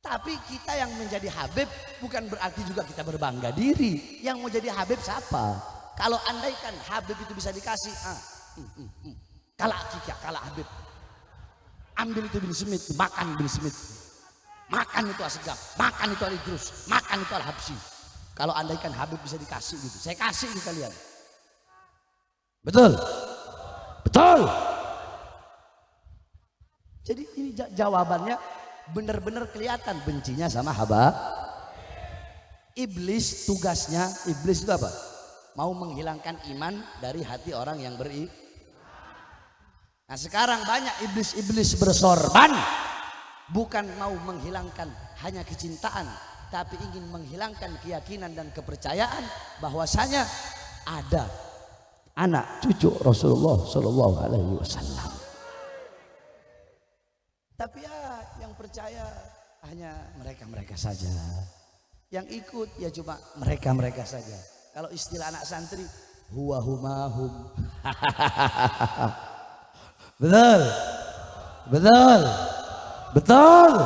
Tapi kita yang menjadi Habib bukan berarti juga kita berbangga diri. Yang mau jadi Habib siapa? Kalau andaikan Habib itu bisa dikasih, kalah Kika, kalah Habib. Ambil itu bin Smith, makan bin Smith. Makan itu Asgaf, makan itu Al-Idrus, makan itu Al-Habsyi. Kalau andaikan Habib bisa dikasih gitu, saya kasih ke kalian. Betul? Betul? Jadi ini jawabannya benar-benar kelihatan bencinya sama haba. Iblis tugasnya, iblis itu apa? Mau menghilangkan iman dari hati orang yang beriman. Nah sekarang banyak iblis-iblis bersorban. Bukan mau menghilangkan hanya kecintaan, tapi ingin menghilangkan keyakinan dan kepercayaan bahwasanya ada anak cucu Rasulullah Shallallahu Alaihi Wasallam. Tapi ya yang percaya hanya mereka-mereka saja. Yang ikut ya cuma mereka-mereka saja. Kalau istilah anak santri, huwa humahum. Betul. Betul. Betul.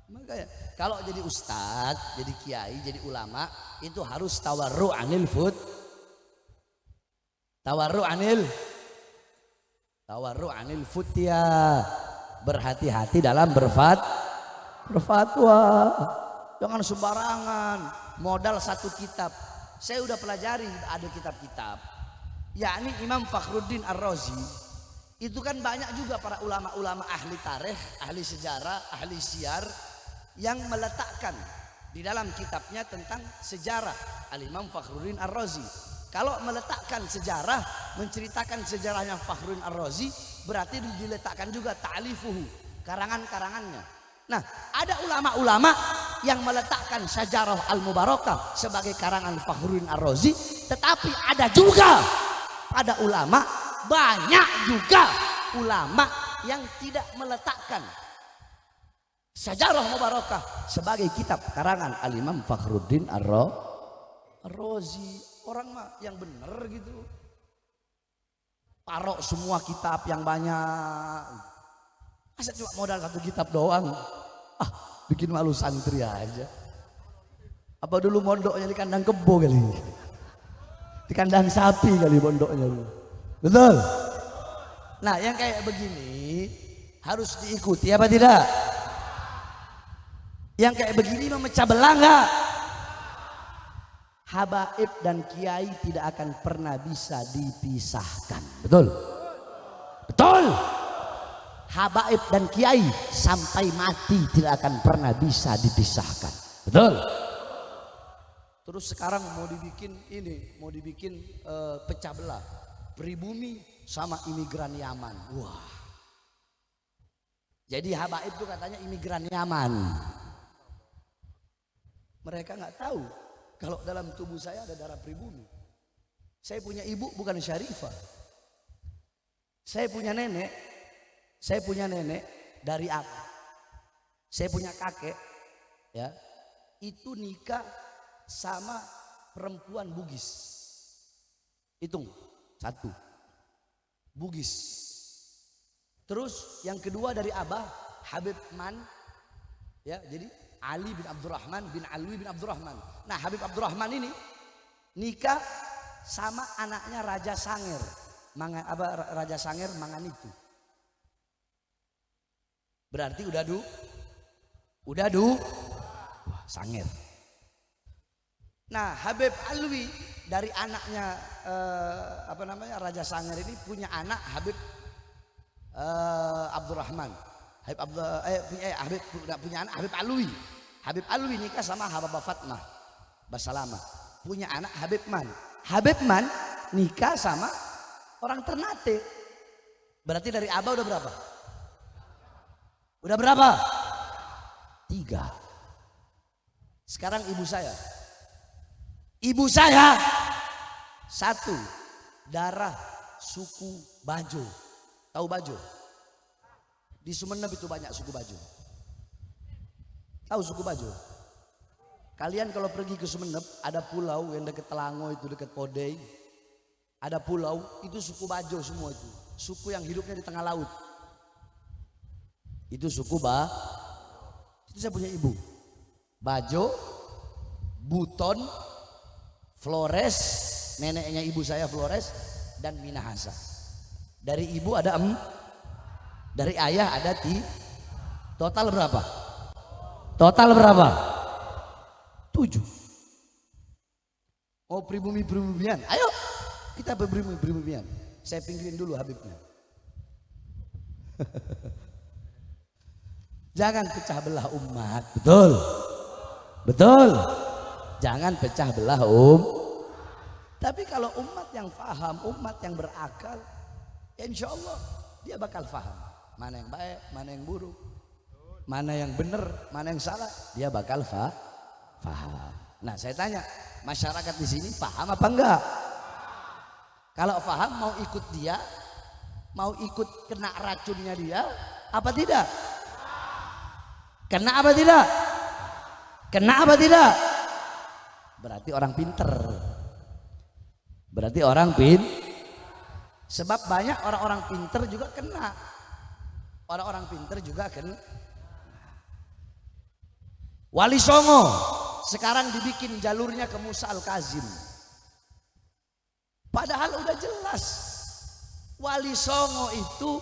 Makanya kalau jadi ustadz, jadi kiai, jadi ulama itu harus tawarru anil fut. Tawarru anil futya. Berhati-hati dalam berfatwa. Jangan sembarangan. Modal satu kitab. Saya udah pelajari ada kitab-kitab. Yakni Imam Fakhruddin Ar-Razi. Itu kan banyak juga para ulama-ulama ahli tarikh, ahli sejarah, ahli syiar yang meletakkan di dalam kitabnya tentang sejarah. Al-Imam Fakhruddin Ar-Razi. Kalau meletakkan sejarah, menceritakan sejarahnya Fakhruddin Ar-Razi, berarti diletakkan juga ta'lifuhu, karangan-karangannya. Nah, ada ulama-ulama yang meletakkan Syajarah Al-Mubarakah sebagai karangan Fakhruddin Ar-Razi, tetapi ada juga pada ulama, banyak juga ulama yang tidak meletakkan Syajarah Mubarakah sebagai kitab karangan Al-Imam Fakhruddin Ar-Razi. Orang mah yang bener gitu, parok semua kitab yang banyak. Masa cuma modal satu kitab doang? Bikin malu santri aja. Apa dulu mondoknya di kandang kebo kali? Di kandang sapi kali mondoknya dulu. Betul? Nah yang kayak begini harus diikuti apa tidak? Yang kayak begini memecah belah nggak? Habaib dan kiai tidak akan pernah bisa dipisahkan. Betul? Betul? Habaib dan kiai sampai mati tidak akan pernah bisa dipisahkan. Betul? Terus sekarang mau dibikin ini, mau dibikin pecah belah. Pribumi sama imigran Yaman. Wah. Jadi habaib itu katanya imigran Yaman. Mereka nggak tahu kalau dalam tubuh saya ada darah pribumi. Saya punya ibu bukan syarifah. Saya punya nenek dari apa? Saya punya kakek, ya, itu nikah sama perempuan Bugis. Hitung, satu, Bugis. Terus yang kedua dari abah, Habib Man, ya, jadi Ali bin Abdurrahman bin Alwi bin Abdurrahman. Nah Habib Abdurrahman ini nikah sama anaknya Raja Sanger. Raja Sanger Mangan itu. Berarti udah Udah wah, sangir. Nah, Habib Alwi dari anaknya Raja Sangir ini punya anak Habib Abdurrahman. Habib punya anak Habib Alwi. Habib Alwi nikah sama Habibah Fatmah Basalamah. Punya anak Habib Man. Habib Man nikah sama orang Ternate. Berarti dari Abah udah berapa? Udah berapa? 3. Sekarang ibu saya. Ibu saya 1 darah suku Bajo. Tahu Bajo? Di Sumeneb itu banyak suku Bajo. Tahu suku Bajo? Kalian kalau pergi ke Sumeneb ada pulau yang dekat Telango itu dekat Podei. Ada pulau itu suku Bajo semua itu. Suku yang hidupnya di tengah laut. Itu suku Itu saya punya ibu. Bajo, Buton, Flores, neneknya ibu saya Flores, dan Minahasa. Dari ibu ada dari ayah ada total berapa? Total berapa? 7. Oh, pribumi-pribumian. Ayo kita berpribumi-pribumian. Saya pinggirin dulu Habibnya. Jangan pecah belah umat. Betul. Betul. Jangan pecah belah Tapi kalau umat yang faham, umat yang berakal, insya Allah dia bakal faham mana yang baik, mana yang buruk, mana yang benar, mana yang salah, dia bakal faham. Nah, saya tanya, masyarakat di sini faham apa enggak? Kalau faham mau ikut dia, mau ikut kena racunnya dia, apa tidak? Kena apa tidak? Kena apa tidak? Berarti orang pinter. Berarti orang sebab banyak orang-orang pinter juga kena. Orang-orang pinter juga kena. Wali Songo sekarang dibikin jalurnya ke Musa Al-Kazim. Padahal udah jelas Wali Songo itu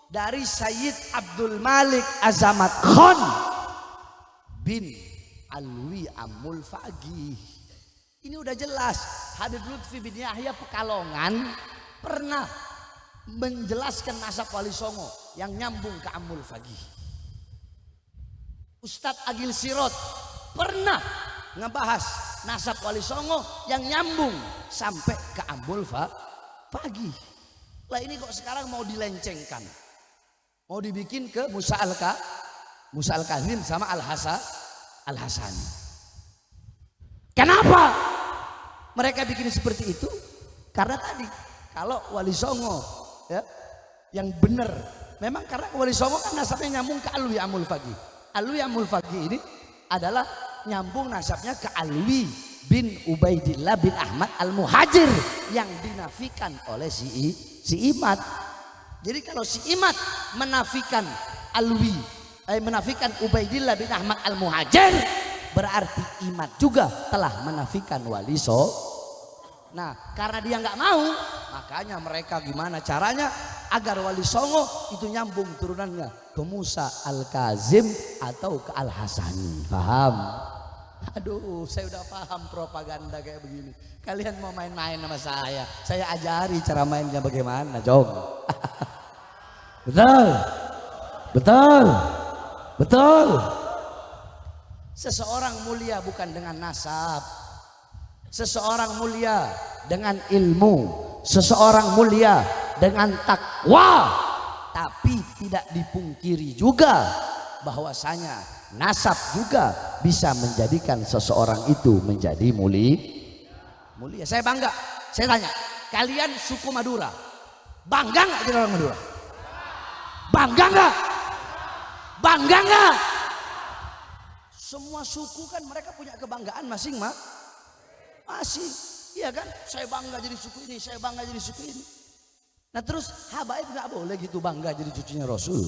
dari Sayyid Abdul Malik Azamat Khan bin Alwi Amul Fagih. Ini udah jelas. Habib Lutfi bin Yahya Pekalongan pernah menjelaskan nasab Wali Songo yang nyambung ke Amul Fagih. Ustadz Agil Sirot pernah ngebahas nasab Wali Songo yang nyambung sampai ke Amul Fagih. Lah ini kok sekarang mau dilencengkan, mau dibikin ke Musa Al-Kazim sama Al-Hasani. Kenapa mereka bikin seperti itu? Karena tadi kalau Wali Songo ya, yang benar memang karena Wali Songo kan nasabnya nyambung ke Alwi Amul Fagih. Alwi Amul Fagih ini adalah nyambung nasabnya ke Alwi bin Ubaidillah bin Ahmad Al-Muhajir yang dinafikan oleh si Imad. Jadi kalau si Imad menafikan Alwi, menafikan Ubaidillah bin Ahmad Al-Muhajir, berarti Imad juga telah menafikan Wali Songo. Nah, karena dia nggak mau, makanya mereka gimana caranya agar Wali Songo itu nyambung turunannya ke Musa Al-Kazim atau ke Al-Hasani. Paham? Aduh, saya udah paham propaganda kayak begini. Kalian mau main-main sama saya ajari cara mainnya bagaimana, Jong. Betul, betul, betul. Seseorang mulia bukan dengan nasab. Seseorang mulia dengan ilmu. Seseorang mulia dengan takwa. Tapi tidak dipungkiri juga bahwasanya nasab juga bisa menjadikan seseorang itu menjadi mulia. Saya bangga. Saya tanya, kalian suku Madura, bangga nggak jadi orang Madura? Bangga nggak? Bangga nggak? Semua suku kan mereka punya kebanggaan masing-masing. Masih, iya kan? Saya bangga jadi suku ini, saya bangga jadi suku ini. Nah terus habaib nggak boleh gitu bangga jadi cucunya Rasul.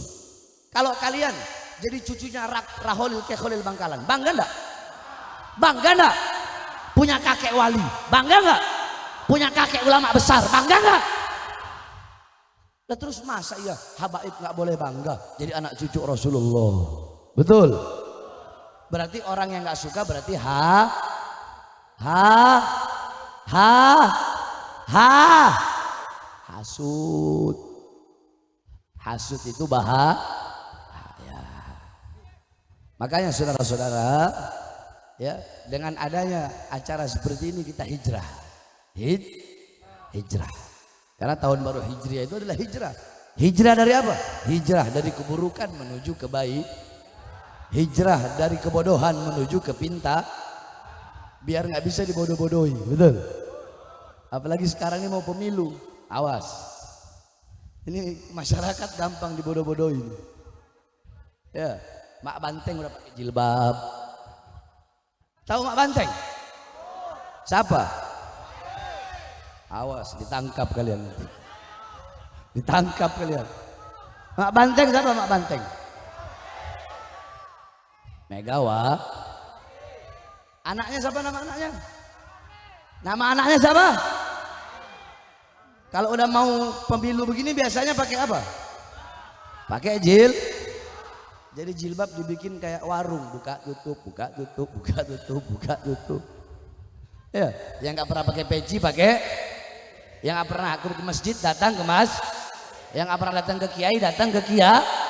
Kalau kalian jadi cucunya Raholil Kekholil Bangkalan, bangga nggak? Bangga nggak? Punya kakek wali, bangga nggak? Punya kakek ulama besar, bangga nggak? Nah terus masa iya habaib nggak boleh bangga jadi anak cucu Rasulullah? Betul? Berarti orang yang nggak suka berarti hasud. Hasud itu bahaya. Makanya saudara-saudara, ya, dengan adanya acara seperti ini kita hijrah. Hijrah. Karena tahun baru Hijriah itu adalah hijrah. Hijrah dari apa? Hijrah dari keburukan menuju kebaik. Hijrah dari kebodohan menuju ke pintar. Biar nggak bisa dibodoh-bodohi, betul? Apalagi sekarang ini mau pemilu, awas. Ini masyarakat gampang dibodoh-bodohin. Ya, Mak Banteng udah pakai jilbab. Tahu Mak Banteng? Siapa? Awas, ditangkap kalian nanti. Ditangkap kalian. Mak Banteng siapa Mak Banteng? Megawati. Anaknya siapa nama anaknya? Nama anaknya siapa? Kalau udah mau pemilu begini biasanya pakai apa? Pakai Jadi jilbab dibikin kayak warung, buka tutup, buka tutup, buka tutup, buka tutup. Ya, yang nggak pernah pakai peci pakai, yang nggak pernah aku ke masjid datang ke yang nggak pernah datang ke kiai datang ke kiai.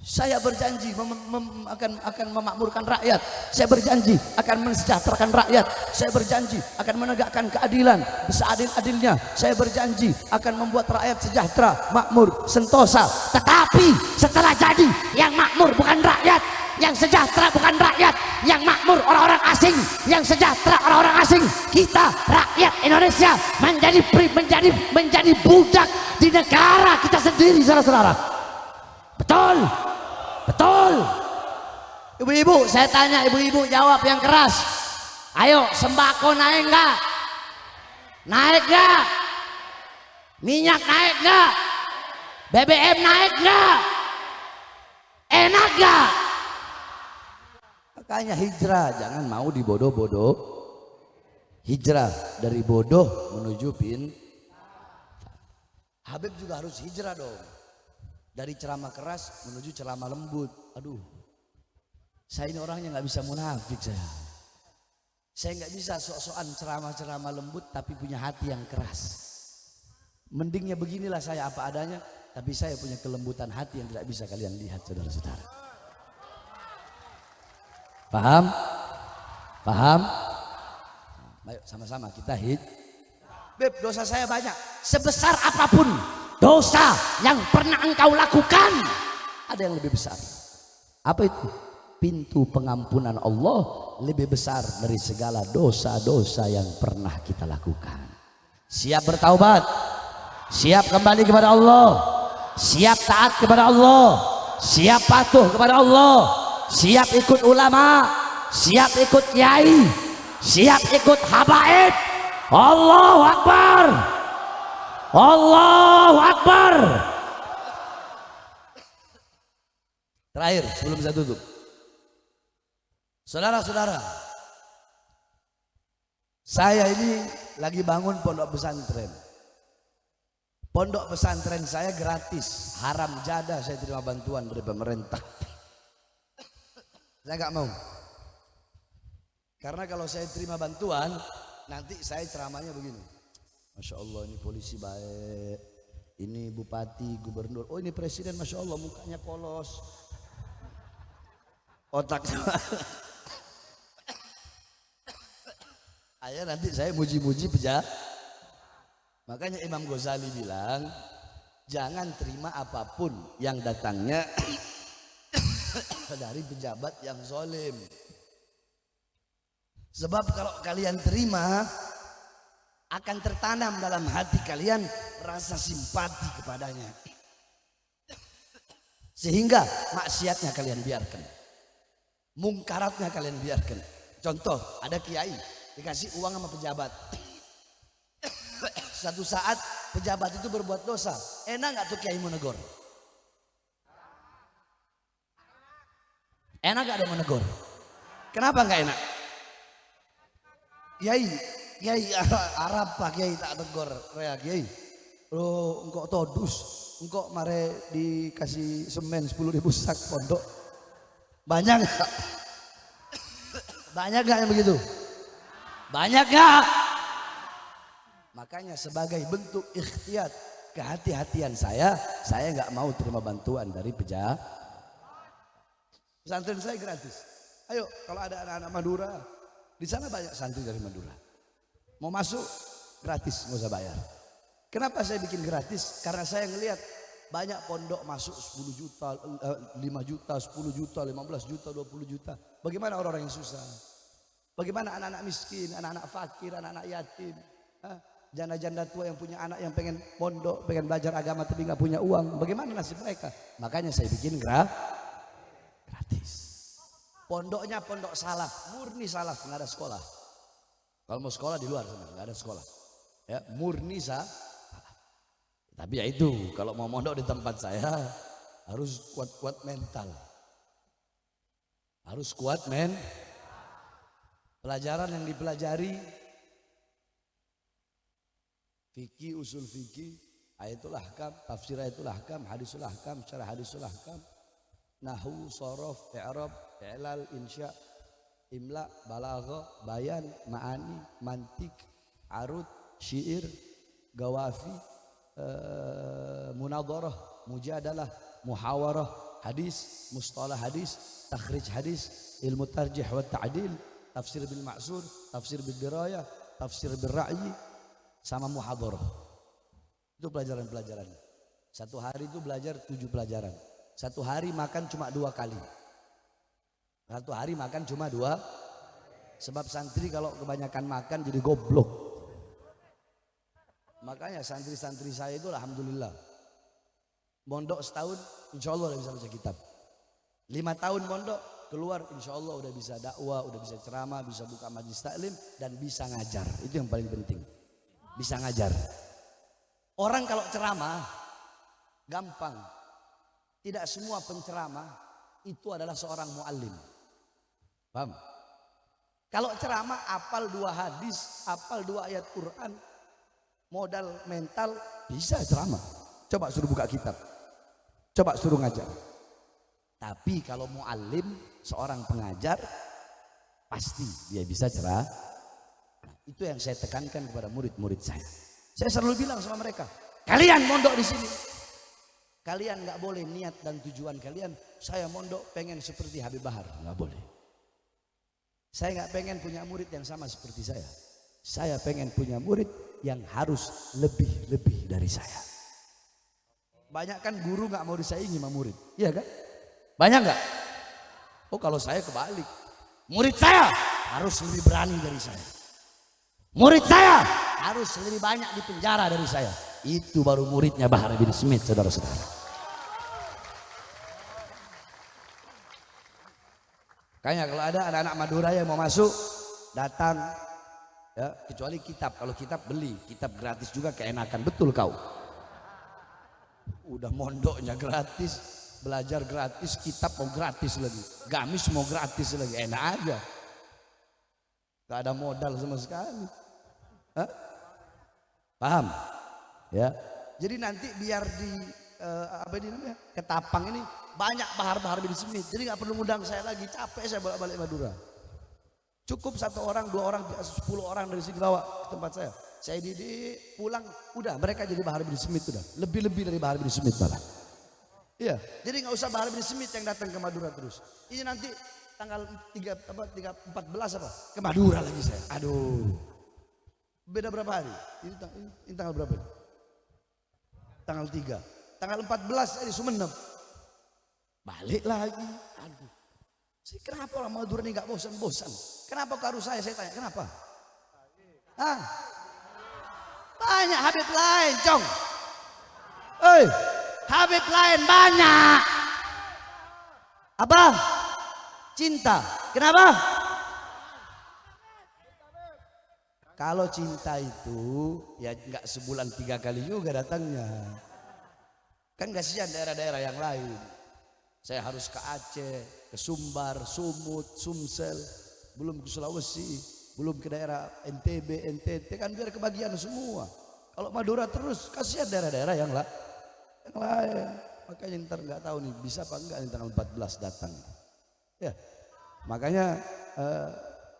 Saya berjanji akan memakmurkan rakyat. Saya berjanji akan mensejahterakan rakyat. Saya berjanji akan menegakkan keadilan seadil-adilnya. Saya berjanji akan membuat rakyat sejahtera, makmur, sentosa. Tetapi setelah jadi, yang makmur bukan rakyat, yang sejahtera bukan rakyat, yang makmur orang-orang asing, yang sejahtera orang-orang asing. Kita rakyat Indonesia menjadi budak di negara kita sendiri, saudara-saudara. Betul. Betul. Ibu-ibu, saya tanya ibu-ibu, jawab yang keras. Ayo, sembako naik enggak? Naik enggak? Minyak naik enggak? BBM naik enggak? Enak enggak? Makanya hijrah, jangan mau dibodoh-bodoh. Hijrah dari bodoh menuju Habib juga harus hijrah dong. Dari ceramah keras menuju ceramah lembut. Aduh, saya ini orangnya nggak bisa munafik saya. Saya nggak bisa sok-sokan ceramah-ceramah lembut tapi punya hati yang keras. Mendingnya beginilah saya apa adanya, tapi saya punya kelembutan hati yang tidak bisa kalian lihat, saudara-saudara. Paham? Paham? Ayo sama-sama kita Beb, dosa saya banyak. Sebesar apapun dosa yang pernah engkau lakukan, ada yang lebih besar. Apa itu? Pintu pengampunan Allah lebih besar dari segala dosa-dosa yang pernah kita lakukan. Siap bertaubat, siap kembali kepada Allah, siap taat kepada Allah, siap patuh kepada Allah, siap ikut ulama, siap ikut kiai, siap ikut habaib. Allahu Akbar, Allahu Akbar. Terakhir sebelum saya tutup, saudara-saudara, saya ini lagi bangun pondok pesantren. Pondok pesantren saya gratis, haram jadah, saya terima bantuan dari pemerintah. Saya nggak mau, karena kalau saya terima bantuan nanti saya ceramahnya begini. Masya Allah, ini polisi baik, ini bupati, gubernur, oh ini presiden, Masya Allah mukanya polos, otaknya. Ayah nanti saya muji-muji pejabat. Makanya Imam Ghazali bilang, jangan terima apapun yang datangnya dari pejabat yang zalim. Sebab kalau kalian terima, akan tertanam dalam hati kalian rasa simpati kepadanya, sehingga maksiatnya kalian biarkan, mungkaratnya kalian biarkan. Contoh, ada kiai dikasih uang sama pejabat. Satu saat pejabat itu berbuat dosa, enak nggak tuh kiai menegur? Enak nggak ada menegur? Kenapa nggak enak? Kiai Arab pak kiai tak tegur, rea kiai. Lo engkau todus, engkau mare dikasih semen 10.000 sak pondok. Banyak nggak? Banyak gak yang begitu? Banyak gak? Makanya sebagai bentuk ikhtiar kehati-hatian saya nggak mau terima bantuan dari pejabat. Pesantren saya gratis. Ayo kalau ada anak-anak Madura, di sana banyak santri dari Madura. Mau masuk gratis, nggak usah bayar. Kenapa saya bikin gratis? Karena saya ngelihat banyak pondok masuk 10 juta, 5 juta, 10 juta, 15 juta, 20 juta. Bagaimana orang-orang yang susah? Bagaimana anak-anak miskin, anak-anak fakir, anak-anak yatim? Janda-janda tua yang punya anak yang pengen pondok, pengen belajar agama tapi nggak punya uang. Bagaimana nasib mereka? Makanya saya bikin gratis. Pondoknya pondok salaf, murni salaf, nggak ada sekolah. Kalau mau sekolah di luar sana, nggak ada sekolah. Ya, murni salaf. Tapi ya itu, kalau mau mondok di tempat saya harus kuat-kuat mental. Harus kuat Pelajaran yang dipelajari fikih, usul fikih, ayatul ahkam, tafsir ayatul ahkam, hadisul ahkam, syarah hadisul ahkam, nahwu, sorof, i'rab, i'lal, insya, imla, balaghah, bayan, ma'ani, mantik, arud, syair, gawafi, munadharah, mujadalah, muhawarah, hadis, mustalah hadis, takhrij hadis, ilmu tarjih wa ta'dil, tafsir bil ma'sur, tafsir bil dirayah, tafsir bil ra'yi, sama muhadharah. Itu pelajaran-pelajarannya. Satu hari itu belajar 7 pelajaran. Satu hari makan cuma 2 kali. Satu hari makan cuma 2. Sebab santri kalau kebanyakan makan jadi goblok. Makanya santri-santri saya itu alhamdulillah. Mondok setahun insya Allah udah bisa baca kitab. 5 tahun mondok keluar insya Allah udah bisa dakwah, udah bisa ceramah, bisa buka majlis taklim dan bisa ngajar. Itu yang paling penting. Bisa ngajar. Orang kalau ceramah gampang. Tidak semua penceramah itu adalah seorang muallim. Paham? Kalau ceramah apal 2 hadis, apal 2 ayat Quran, modal mental bisa ceramah. Coba suruh buka kitab. Coba suruh ngajar. Tapi kalau muallim, seorang pengajar, pasti dia bisa ceramah. Itu yang saya tekankan kepada murid-murid saya. Saya selalu bilang sama mereka, kalian mondok di sini. Kalian nggak boleh niat dan tujuan kalian, saya mondok pengen seperti Habib Bahar, nggak boleh. Saya nggak pengen punya murid yang sama seperti saya. Saya pengen punya murid yang harus lebih dari saya. Banyak kan guru nggak mau disaingi sama murid, iya kan? Banyak nggak? Oh kalau saya kebalik, murid saya harus lebih berani dari saya. Murid saya harus lebih banyak di penjara dari saya. Itu baru muridnya Bahar bin Smith, saudara-saudara. Makanya kalau ada anak-anak Madura yang mau masuk, datang. Ya, kecuali kitab. Kalau kitab beli, kitab gratis juga keenakan. Betul kau. Udah mondoknya gratis, belajar gratis, kitab mau gratis lagi. Gamis mau gratis lagi. Enak aja. Gak ada modal sama sekali. Hah? Paham? Ya. Jadi nanti biar di apa ini namanya? Ketapang ini banyak Bahar bin Smith. Jadi nggak perlu ngundang saya lagi. Capek saya balik Madura. Cukup 1 orang, 2 orang, 10 orang dari sini bawa ke tempat saya. Saya didik, pulang, udah mereka jadi Bahar bin Smith udah. Lebih dari Bahar bin Smith malah. Iya. Jadi nggak usah Bahar bin Smith yang datang ke Madura terus. Ini nanti tanggal 14 apa? Ke Madura lagi saya. Aduh. Beda berapa hari? Ini tanggal berapa? Tanggal 3. Tanggal 14 saya di Sumeneb. Balik lagi. Aduh. Kenapa orang Madura ini gak bosan-bosan? Kenapa harus saya tanya, kenapa? Hah? Banyak Habib lain, Cong. Habib lain banyak. Apa? Cinta. Kenapa? Kalau cinta itu ya nggak sebulan 3 kali juga datangnya. Kan kasihan daerah-daerah yang lain. Saya harus ke Aceh, ke Sumbar, Sumut, Sumsel, belum ke Sulawesi, belum ke daerah NTB, NTT, kan biar kebagian semua. Kalau Madura terus kasihan daerah-daerah yang lain. Makanya ntar nggak tahu nih bisa apa enggak nih tanggal 14 datang. Ya, makanya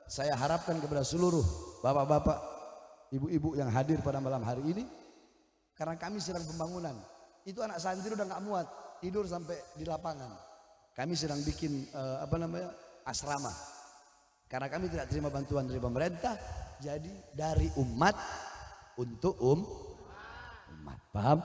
saya harapkan kepada seluruh bapak-bapak, ibu-ibu yang hadir pada malam hari ini, karena kami sedang pembangunan. Itu anak santri udah nggak muat tidur sampai di lapangan. Kami sedang bikin asrama. Karena kami tidak terima bantuan dari pemerintah, jadi dari umat untuk umat. Paham?